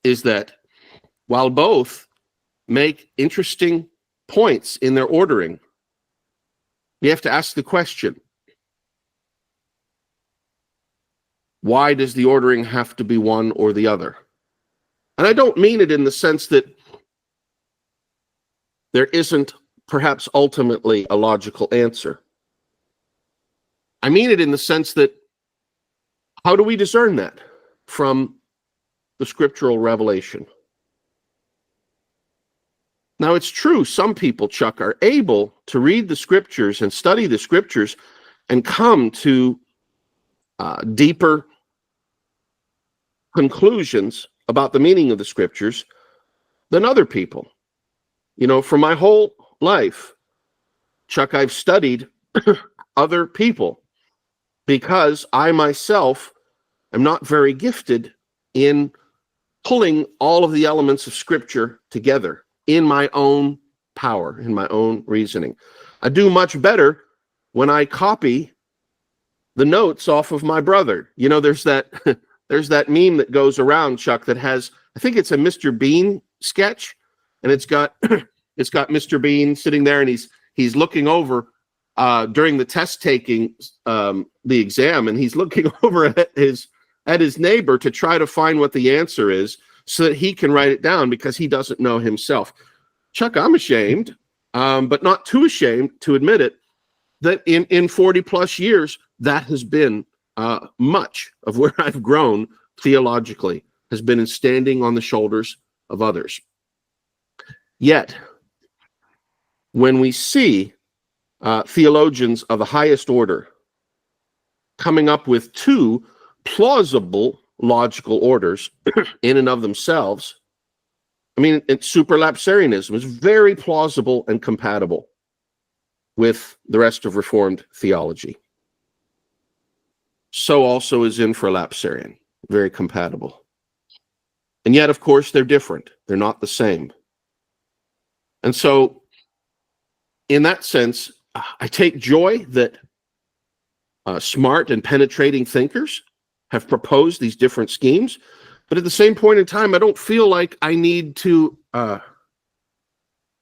is that while both make interesting points in their ordering, we have to ask the question, why does the ordering have to be one or the other? And I don't mean it in the sense that there isn't perhaps ultimately a logical answer. I mean it in the sense that, how do we discern that from the scriptural revelation? Now, it's true, some people, Chuck, are able to read the scriptures and study the scriptures and come to deeper conclusions about the meaning of the scriptures than other people. For my whole life, Chuck, I've studied other people because I myself am not very gifted in pulling all of the elements of scripture together in my own power, in my own reasoning. I do much better when I copy the notes off of my brother. There's that there's that meme that goes around, Chuck, that has, I think it's a Mr. Bean sketch, and it's got Mr. Bean sitting there, and he's looking over during the test taking, the exam, and he's looking over at his neighbor to try to find what the answer is, so that he can write it down because he doesn't know himself. Chuck, I'm ashamed, but not too ashamed to admit it, that in 40 plus years, that has been much of where I've grown theologically, has been in standing on the shoulders of others. Yet, when we see theologians of the highest order coming up with two plausible logical orders in and of themselves, supralapsarianism is very plausible and compatible with the rest of Reformed theology. So also is infralapsarian, very compatible. And yet, of course, they're different. They're not the same. And so, in that sense, I take joy that smart and penetrating thinkers have proposed these different schemes, but at the same point in time, I don't feel like I need to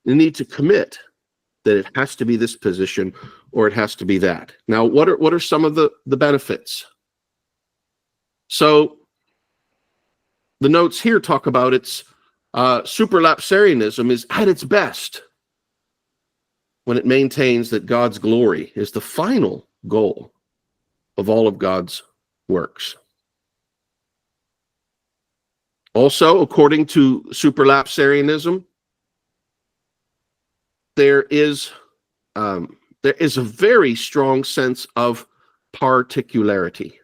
commit that it has to be this position or it has to be that. Now, what are some of the benefits? So the notes here talk about its supralapsarianism is at its best when it maintains that God's glory is the final goal of all of God's works. Also, according to supralapsarianism, there is a very strong sense of particularity.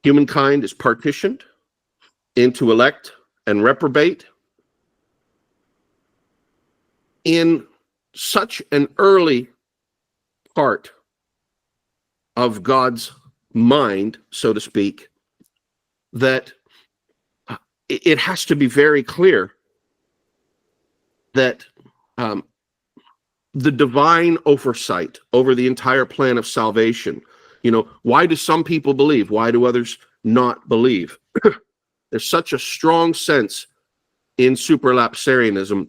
Humankind is partitioned into elect and reprobate in such an early part of God's mind, so to speak, that it has to be very clear that the divine oversight over the entire plan of salvation, why do some people believe? Why do others not believe? There's such a strong sense in supralapsarianism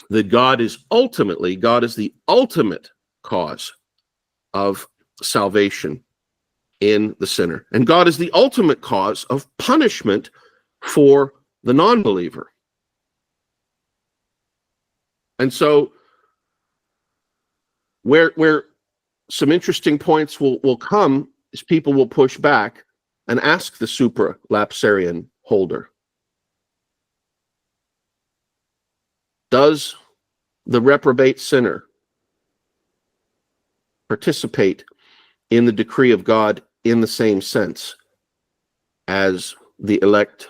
that God is the ultimate cause of salvation in the sinner. And God is the ultimate cause of punishment for the non-believer. And so where some interesting points will come is people will push back and ask the supralapsarian holder, does the reprobate sinner participate in the decree of God in the same sense as the elect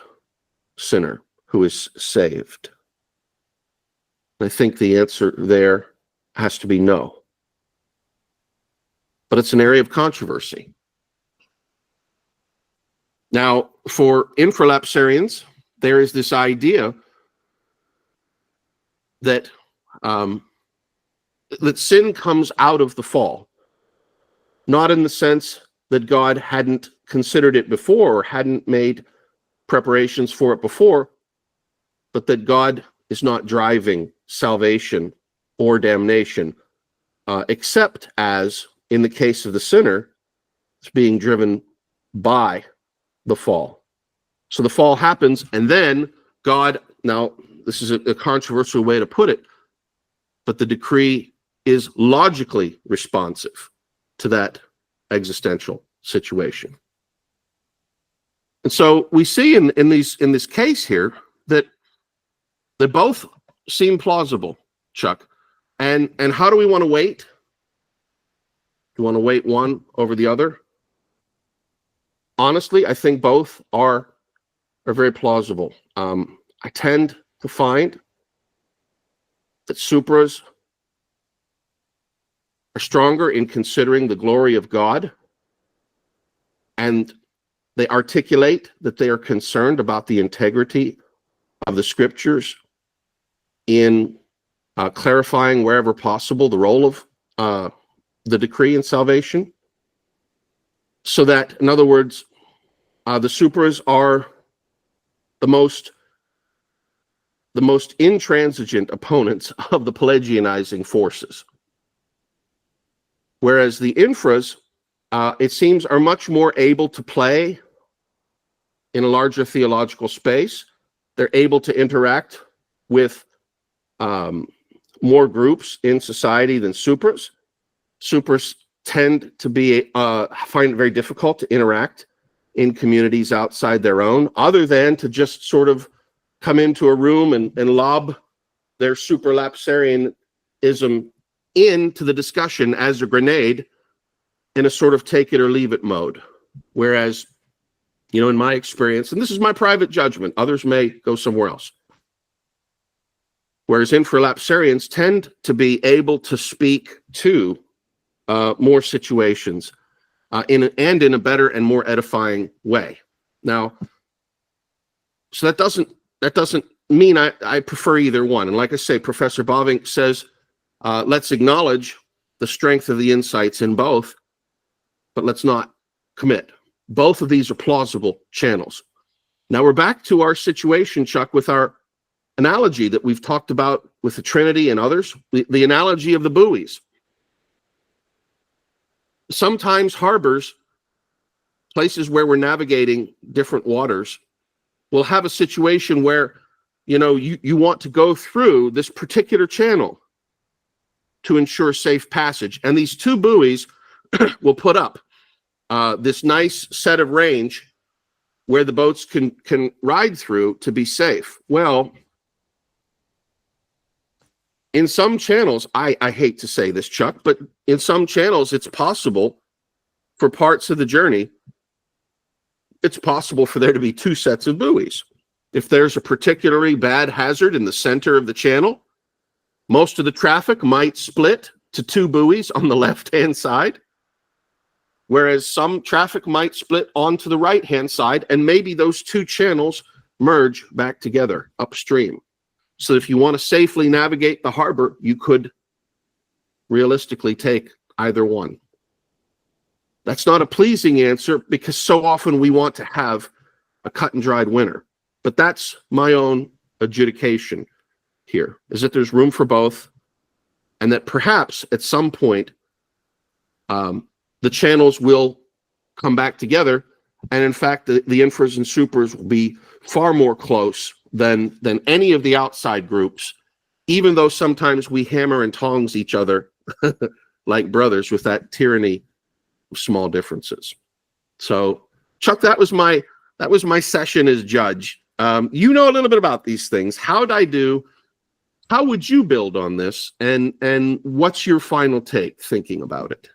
sinner who is saved? I think the answer there has to be no. But it's an area of controversy. Now, for infralapsarians, there is this idea that that sin comes out of the fall, not in the sense that God hadn't considered it before or hadn't made preparations for it before, but that God is not driving salvation or damnation, except as, in the case of the sinner, it's being driven by the fall. So the fall happens, and then God, now this is a controversial way to put it, but the decree is logically responsive to that existential situation. And so we see in this case here that they both seem plausible, Chuck. And how do we want to weight? Do you want to weight one over the other? Honestly, I think both are very plausible. I tend to find that Supras are stronger in considering the glory of God, and they articulate that they are concerned about the integrity of the scriptures in clarifying wherever possible the role of the decree in salvation. So that, in other words, the Supras are the most intransigent opponents of the Pelagianizing forces. Whereas the Infras, it seems, are much more able to play in a larger theological space. They're able to interact with more groups in society than Supras. Supras tend to be find it very difficult to interact in communities outside their own, other than to just sort of come into a room and lob their supralapsarianism into the discussion as a grenade in a sort of take it or leave it mode. Whereas, you know, in my experience, and this is my private judgment, others may go somewhere else. Whereas infralapsarians tend to be able to speak to more situations in a better and more edifying way. Now, so that doesn't mean I prefer either one. And like I say, Professor Boving says, let's acknowledge the strength of the insights in both, but let's not commit. Both of these are plausible channels. Now we're back to our situation, Chuck, with our analogy that we've talked about with the Trinity and others, the analogy of the buoys. Sometimes harbors, places where we're navigating different waters, will have a situation where, you know, you want to go through this particular channel to ensure safe passage. And these two buoys will put up this nice set of range where the boats can ride through to be safe. Well, in some channels, I hate to say this, Chuck, but in some channels, it's possible for parts of the journey, it's possible for there to be two sets of buoys. If there's a particularly bad hazard in the center of the channel, most of the traffic might split to two buoys on the left-hand side, whereas some traffic might split onto the right-hand side, and maybe those two channels merge back together upstream. So if you want to safely navigate the harbor, you could realistically take either one. That's not a pleasing answer because so often we want to have a cut and dried winner. But that's my own adjudication here, is that there's room for both, and that perhaps at some point the channels will come back together, and in fact the Infras and Supras will be far more close than any of the outside groups, even though sometimes we hammer and tongs each other like brothers with that tyranny of small differences. So, Chuck, that was my session as judge. You know a little bit about these things. How'd I do? How would you build on this? And what's your final take thinking about it?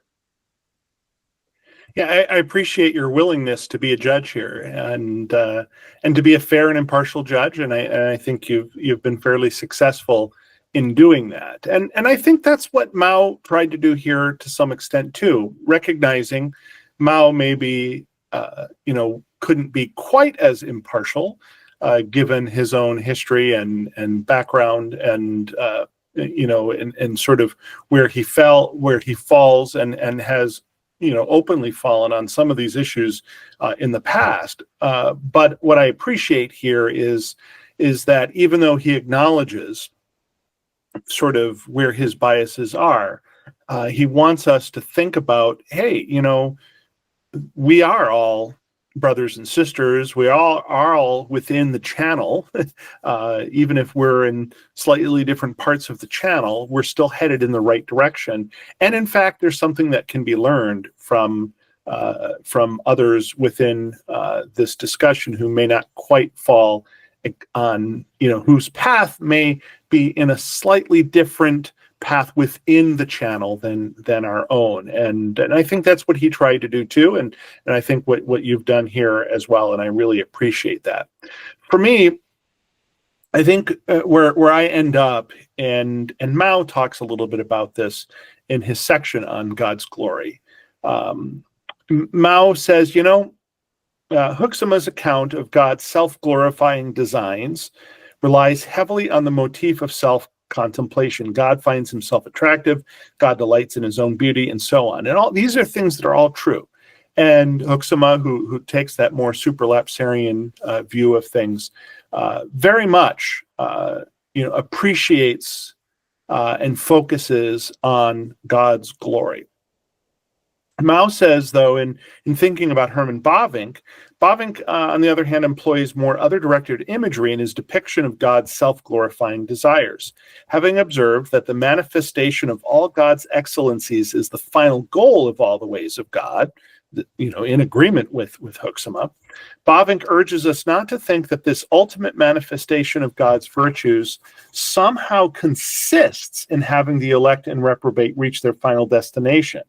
Yeah, I appreciate your willingness to be a judge here, and to be a fair and impartial judge, and I think you've been fairly successful in doing that, and I think that's what Mouw tried to do here to some extent too, recognizing Mouw maybe couldn't be quite as impartial given his own history and background and and sort of where he falls and has openly fallen on some of these issues in the past. But what I appreciate here is that even though he acknowledges sort of where his biases are, he wants us to think about, hey, we are all brothers and sisters. We all are all within the channel. Even if we're in slightly different parts of the channel, we're still headed in the right direction. And in fact, there's something that can be learned from others within this discussion who may not quite fall on, whose path may be in a slightly different path within the channel than our own, and I think that's what he tried to do too, and I think what you've done here as well, and I really appreciate that. For me, I think where I end up, and Mouw talks a little bit about this in his section on God's glory. Mouw says, Hoeksema's account of God's self-glorifying designs relies heavily on the motif of self-contemplation. God finds himself attractive, God delights in his own beauty, and so on. And all these are things that are all true. And Hoeksema, who takes that more supralapsarian view of things, very much appreciates and focuses on God's glory. Mouw says, though, in thinking about Herman Bavinck, on the other hand, employs more other-directed imagery in his depiction of God's self-glorifying desires. Having observed that the manifestation of all God's excellencies is the final goal of all the ways of God, in agreement with Hoeksema, Bavinck urges us not to think that this ultimate manifestation of God's virtues somehow consists in having the elect and reprobate reach their final destination.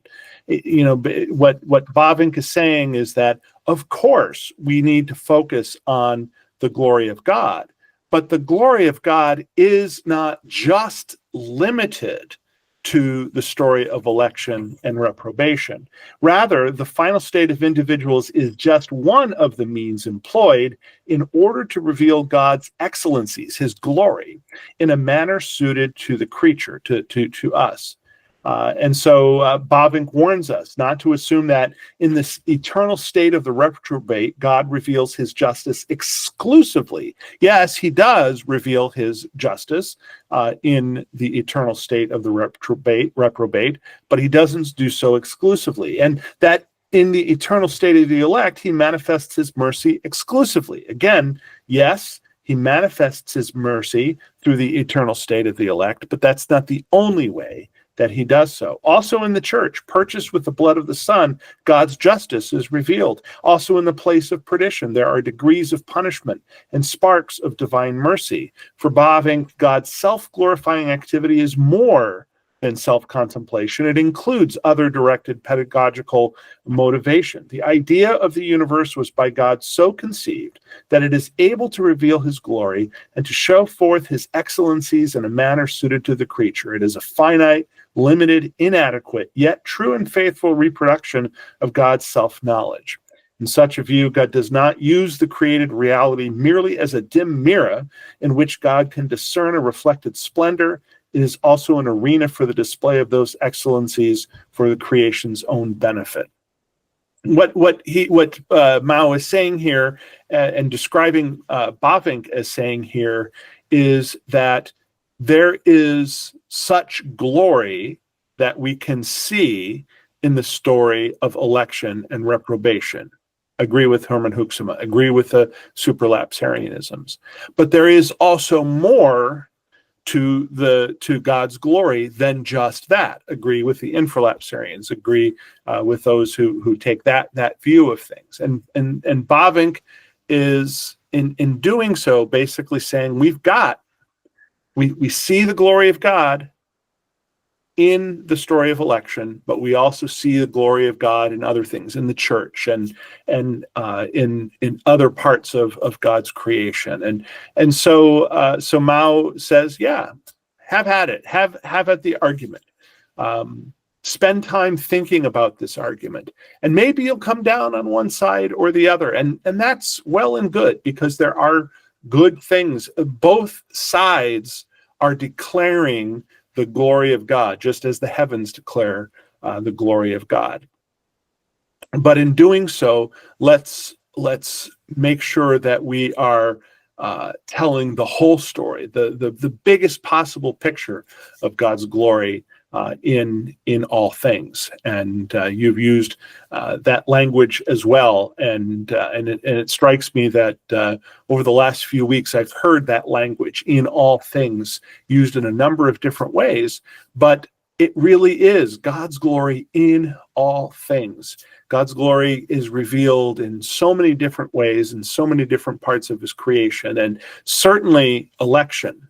What Bavinck is saying is that, of course, we need to focus on the glory of God, but the glory of God is not just limited to the story of election and reprobation. Rather, the final state of individuals is just one of the means employed in order to reveal God's excellencies, his glory, in a manner suited to the creature, to us. And so Bavinck warns us not to assume that in this eternal state of the reprobate, God reveals his justice exclusively. Yes, he does reveal his justice in the eternal state of the reprobate, but he doesn't do so exclusively. And that in the eternal state of the elect, he manifests his mercy exclusively. Again, yes, he manifests his mercy through the eternal state of the elect, but that's not the only way that he does so. Also in the church, purchased with the blood of the Son, God's justice is revealed. Also in the place of perdition, there are degrees of punishment and sparks of divine mercy. For Bavinck, God's self-glorifying activity is more than self-contemplation. It includes other directed pedagogical motivation. The idea of the universe was by God so conceived that it is able to reveal his glory and to show forth his excellencies in a manner suited to the creature. It is a finite, limited, inadequate, yet true and faithful reproduction of God's self-knowledge. In such a view, God does not use the created reality merely as a dim mirror in which God can discern a reflected splendor. It is also an arena for the display of those excellencies for the creation's own benefit. What Mouw is saying here and describing Bavinck as saying here is that there is such glory that we can see in the story of election and reprobation. Agree with Hermann Hoeksema, agree with the supralapsarianisms. But there is also more to God's glory than just that. Agree with the infralapsarians, agree with those who take that view of things. And Bavinck is in doing so basically saying we see the glory of God, in the story of election, but we also see the glory of God in other things, in the church and in other parts of God's creation. So Mouw says, yeah, have at it, have at the argument. Spend time thinking about this argument, and maybe you'll come down on one side or the other, and that's well and good, because there are good things. Both sides are declaring the glory of God, just as the heavens declare the glory of God. But in doing so, let's make sure that we are telling the whole story, the biggest possible picture of God's glory in all things. And you've used that language as well, and it strikes me that over the last few weeks I've heard that language, in all things, used in a number of different ways, but it really is God's glory in all things. God's glory is revealed in so many different ways, in so many different parts of his creation, and certainly election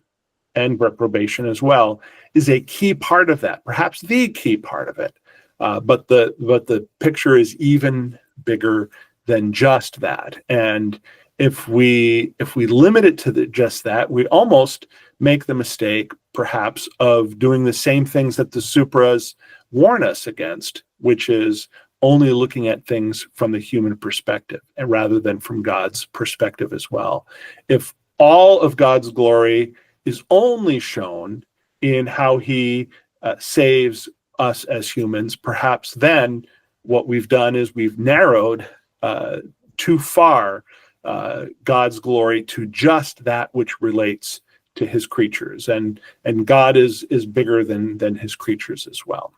and reprobation as well is a key part of that, perhaps the key part of it. But the picture is even bigger than just that. And if we limit it to just that, we almost make the mistake, perhaps, of doing the same things that the Supras warn us against, which is only looking at things from the human perspective, and rather than from God's perspective as well. If all of God's glory is only shown in how he saves us as humans, perhaps then what we've done is we've narrowed too far God's glory to just that which relates to his creatures, and God is bigger than his creatures as well.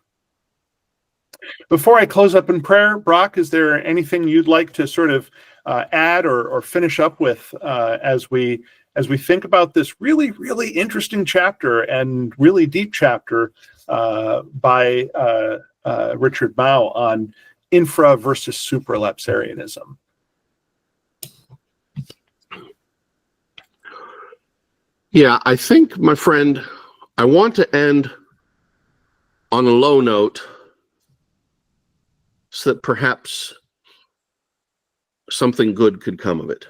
Before I close up in prayer, Brock, is there anything you'd like to sort of add or finish up with as we think about this really, really interesting chapter and really deep chapter by Richard Mouw on infra versus supralapsarianism? Yeah, I think, my friend, I want to end on a low note so that perhaps something good could come of it.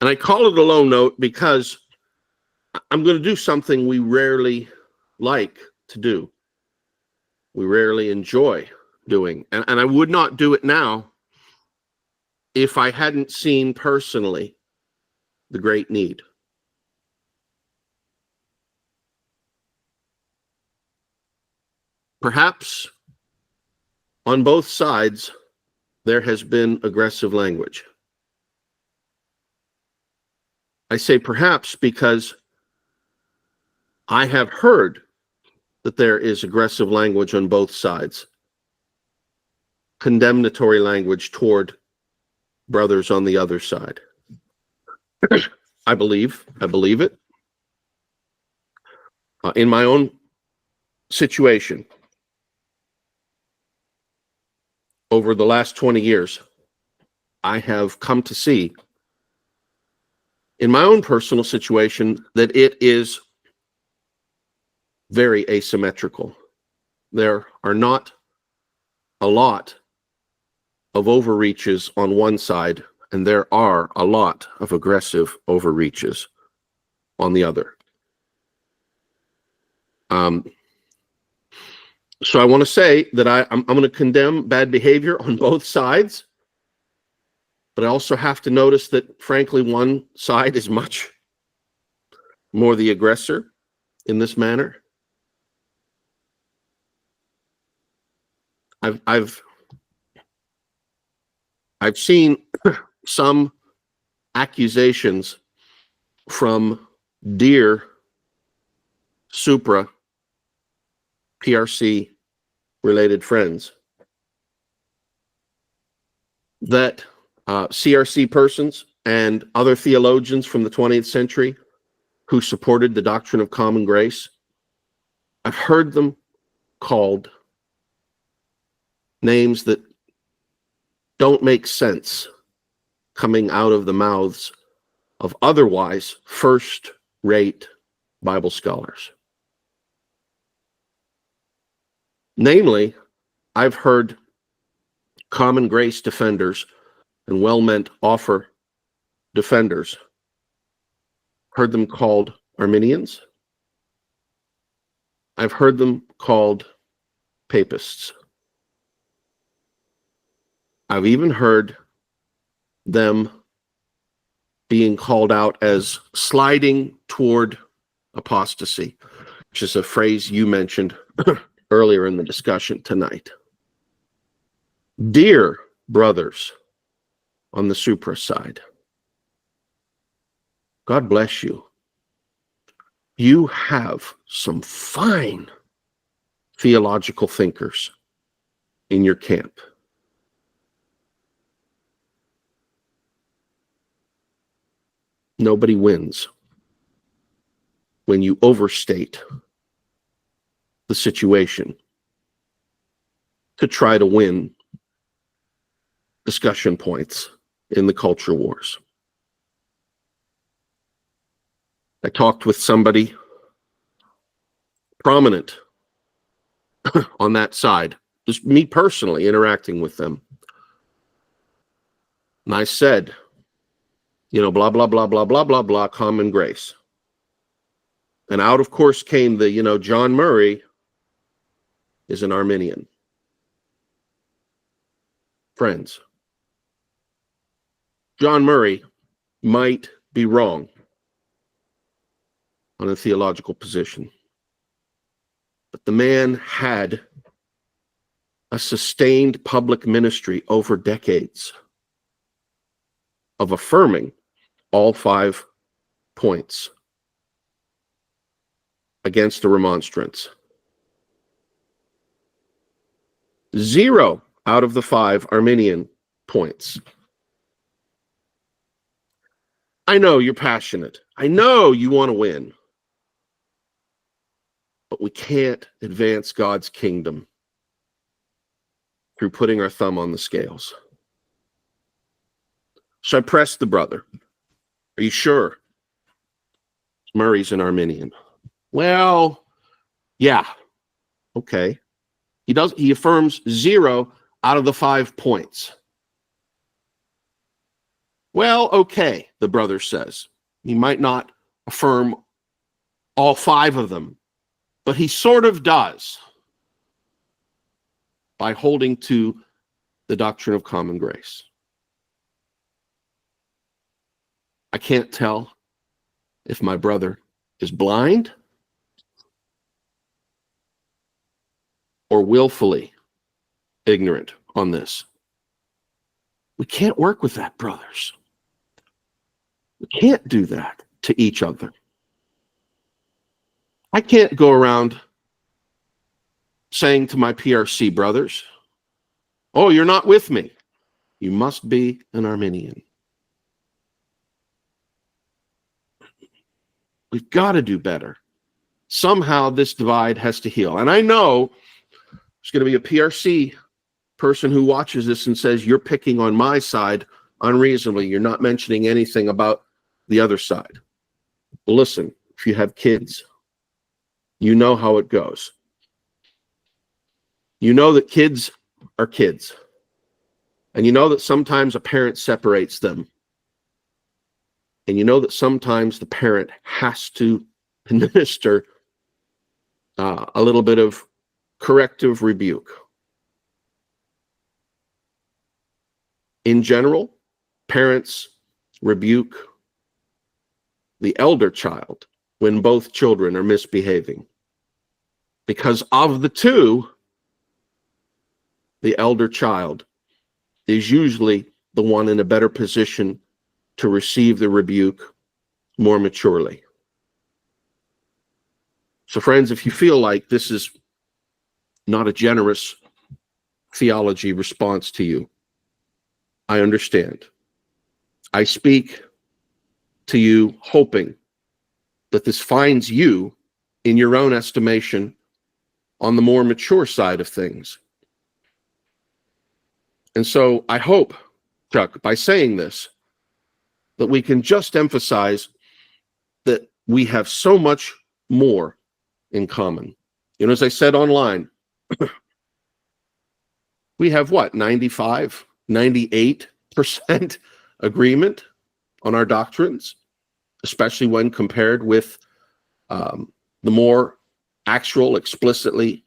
And I call it a low note because I'm going to do something we rarely like to do. We rarely enjoy doing. And I would not do it now if I hadn't seen personally the great need. Perhaps on both sides, there has been aggressive language. I say perhaps because I have heard that there is aggressive language on both sides, condemnatory language toward brothers on the other side. I believe it. In my own situation, over the last 20 years, I have come to see in my own personal situation that it is very asymmetrical. There are not a lot of overreaches on one side, and there are a lot of aggressive overreaches on the other. So I want to say that I'm going to condemn bad behavior on both sides, but I also have to notice that, frankly, one side is much more the aggressor in this manner. I've seen some accusations from dear Supra PRC related friends that CRC persons and other theologians from the 20th century who supported the doctrine of common grace, I've heard them called names that don't make sense coming out of the mouths of otherwise first-rate Bible scholars. Namely, I've heard common grace defenders and well-meant offer defenders, heard them called Arminians. I've heard them called papists. I've even heard them being called out as sliding toward apostasy, which is a phrase you mentioned earlier in the discussion tonight. Dear brothers on the Supra side, God bless you. You have some fine theological thinkers in your camp. Nobody wins when you overstate the situation to try to win discussion points in the culture wars. I talked with somebody prominent on that side, just me personally interacting with them. And I said, blah, blah, blah, blah, blah, blah, blah, common grace. And out, of course, came the, John Murray is an Arminian. Friends, John Murray might be wrong on a theological position, but the man had a sustained public ministry over decades of affirming all 5 points against the remonstrance. 0 out of the 5 Arminian points. I know you're passionate. I know you want to win. But we can't advance God's kingdom through putting our thumb on the scales. So I pressed the brother. Are you sure Murray's an Arminian? Well, yeah. Okay. He affirms 0 out of the 5 points. Well, okay, the brother says. He might not affirm all 5 of them, but he sort of does by holding to the doctrine of common grace. I can't tell if my brother is blind or willfully ignorant on this. We can't work with that, brothers. We can't do that to each other. I can't go around saying to my PRC brothers, oh, you're not with me. You must be an Arminian. We've got to do better. Somehow this divide has to heal. And I know there's going to be a PRC person who watches this and says, you're picking on my side unreasonably. You're not mentioning anything about the other side. Well, listen, if you have kids, you know how it goes. You know that kids are kids. And you know that sometimes a parent separates them. And you know that sometimes the parent has to administer a little bit of corrective rebuke. In general, parents rebuke the elder child when both children are misbehaving. Because of the two, the elder child is usually the one in a better position to receive the rebuke more maturely. So friends, if you feel like this is not a generous theology response to you, I understand. I speak to you hoping that this finds you in your own estimation on the more mature side of things. And so I hope, Chuck, by saying this, that we can just emphasize that we have so much more in common. As I said online, we have what, 95, 98% agreement on our doctrines, especially when compared with the more actual, explicitly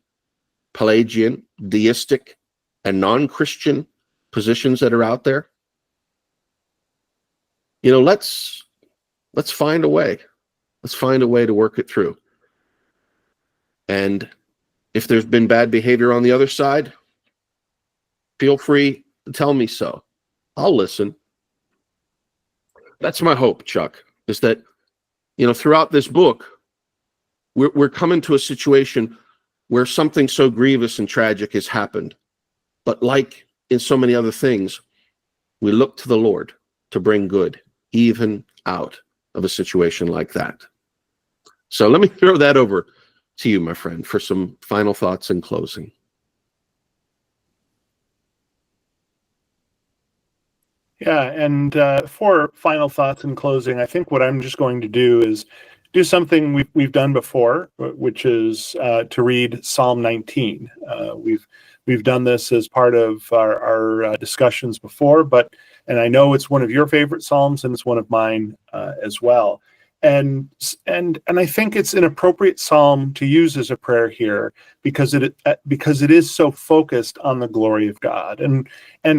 Pelagian, deistic, and non-Christian positions that are out there. You know, let's find a way. Let's find a way to work it through. And if there's been bad behavior on the other side, feel free to tell me so. I'll listen. That's my hope, Chuck, is that, you know, throughout this book, we're coming to a situation where something so grievous and tragic has happened. But like in so many other things, we look to the Lord to bring good, even out of a situation like that. So let me throw that over to you, my friend, for some final thoughts in closing. Yeah, and for final thoughts in closing, I think what I'm just going to do is do something we've done before, which is to read Psalm 19. We've done this as part of our discussions before, and I know it's one of your favorite psalms, and it's one of mine as well. And I think it's an appropriate psalm to use as a prayer here because it is so focused on the glory of God, and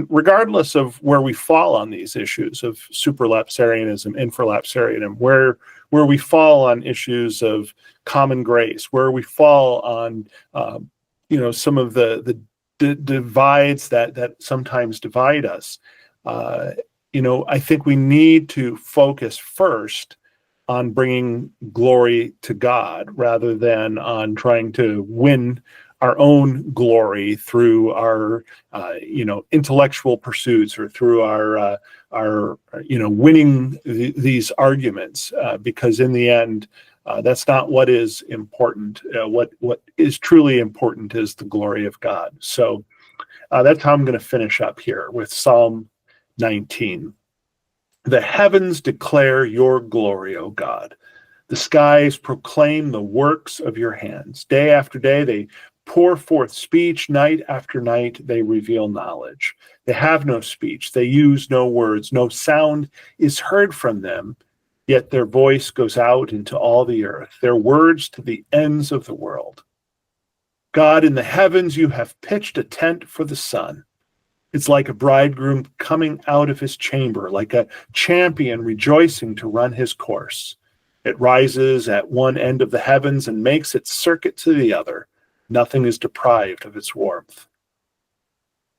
regardless of where we fall on these issues of supralapsarianism, infralapsarianism, where we fall on issues of common grace, where we fall on some of the divides that sometimes divide us, I think we need to focus first on bringing glory to God rather than on trying to win our own glory through our intellectual pursuits or through our winning these arguments, because in the end that's not what is important. What is truly important is the glory of God. So that's how I'm going to finish up here with Psalm 19. The heavens declare your glory, O God. The skies proclaim the works of your hands. Day after day, they pour forth speech. Night after night, they reveal knowledge. They have no speech. They use no words. No sound is heard from them, yet their voice goes out into all the earth, their words to the ends of the world. God, in the heavens, you have pitched a tent for the sun. It's like a bridegroom coming out of his chamber, like a champion rejoicing to run his course. It rises at one end of the heavens and makes its circuit to the other. Nothing is deprived of its warmth.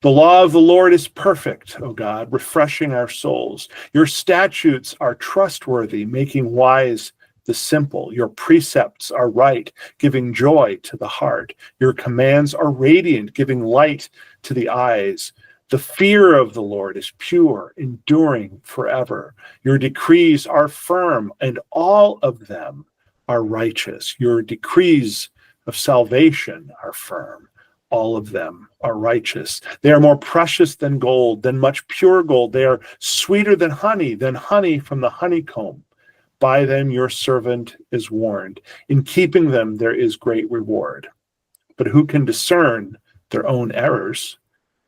The law of the Lord is perfect, O God, refreshing our souls. Your statutes are trustworthy, making wise the simple. Your precepts are right, giving joy to the heart. Your commands are radiant, giving light to the eyes. The fear of the Lord is pure, enduring forever. Your decrees are firm, and all of them are righteous. Your decrees of salvation are firm. All of them are righteous. They are more precious than gold, than much pure gold. They are sweeter than honey from the honeycomb. By them your servant is warned. In keeping them there is great reward. But who can discern their own errors?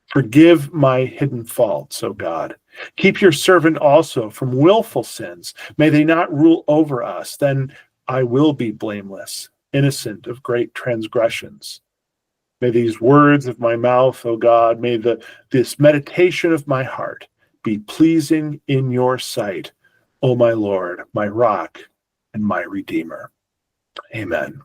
Forgive my hidden faults, O God. Keep your servant also from willful sins. May they not rule over us. Then I will be blameless, innocent of great transgressions. May these words of my mouth, O God, may this meditation of my heart be pleasing in your sight, O my Lord, my rock and my Redeemer. Amen.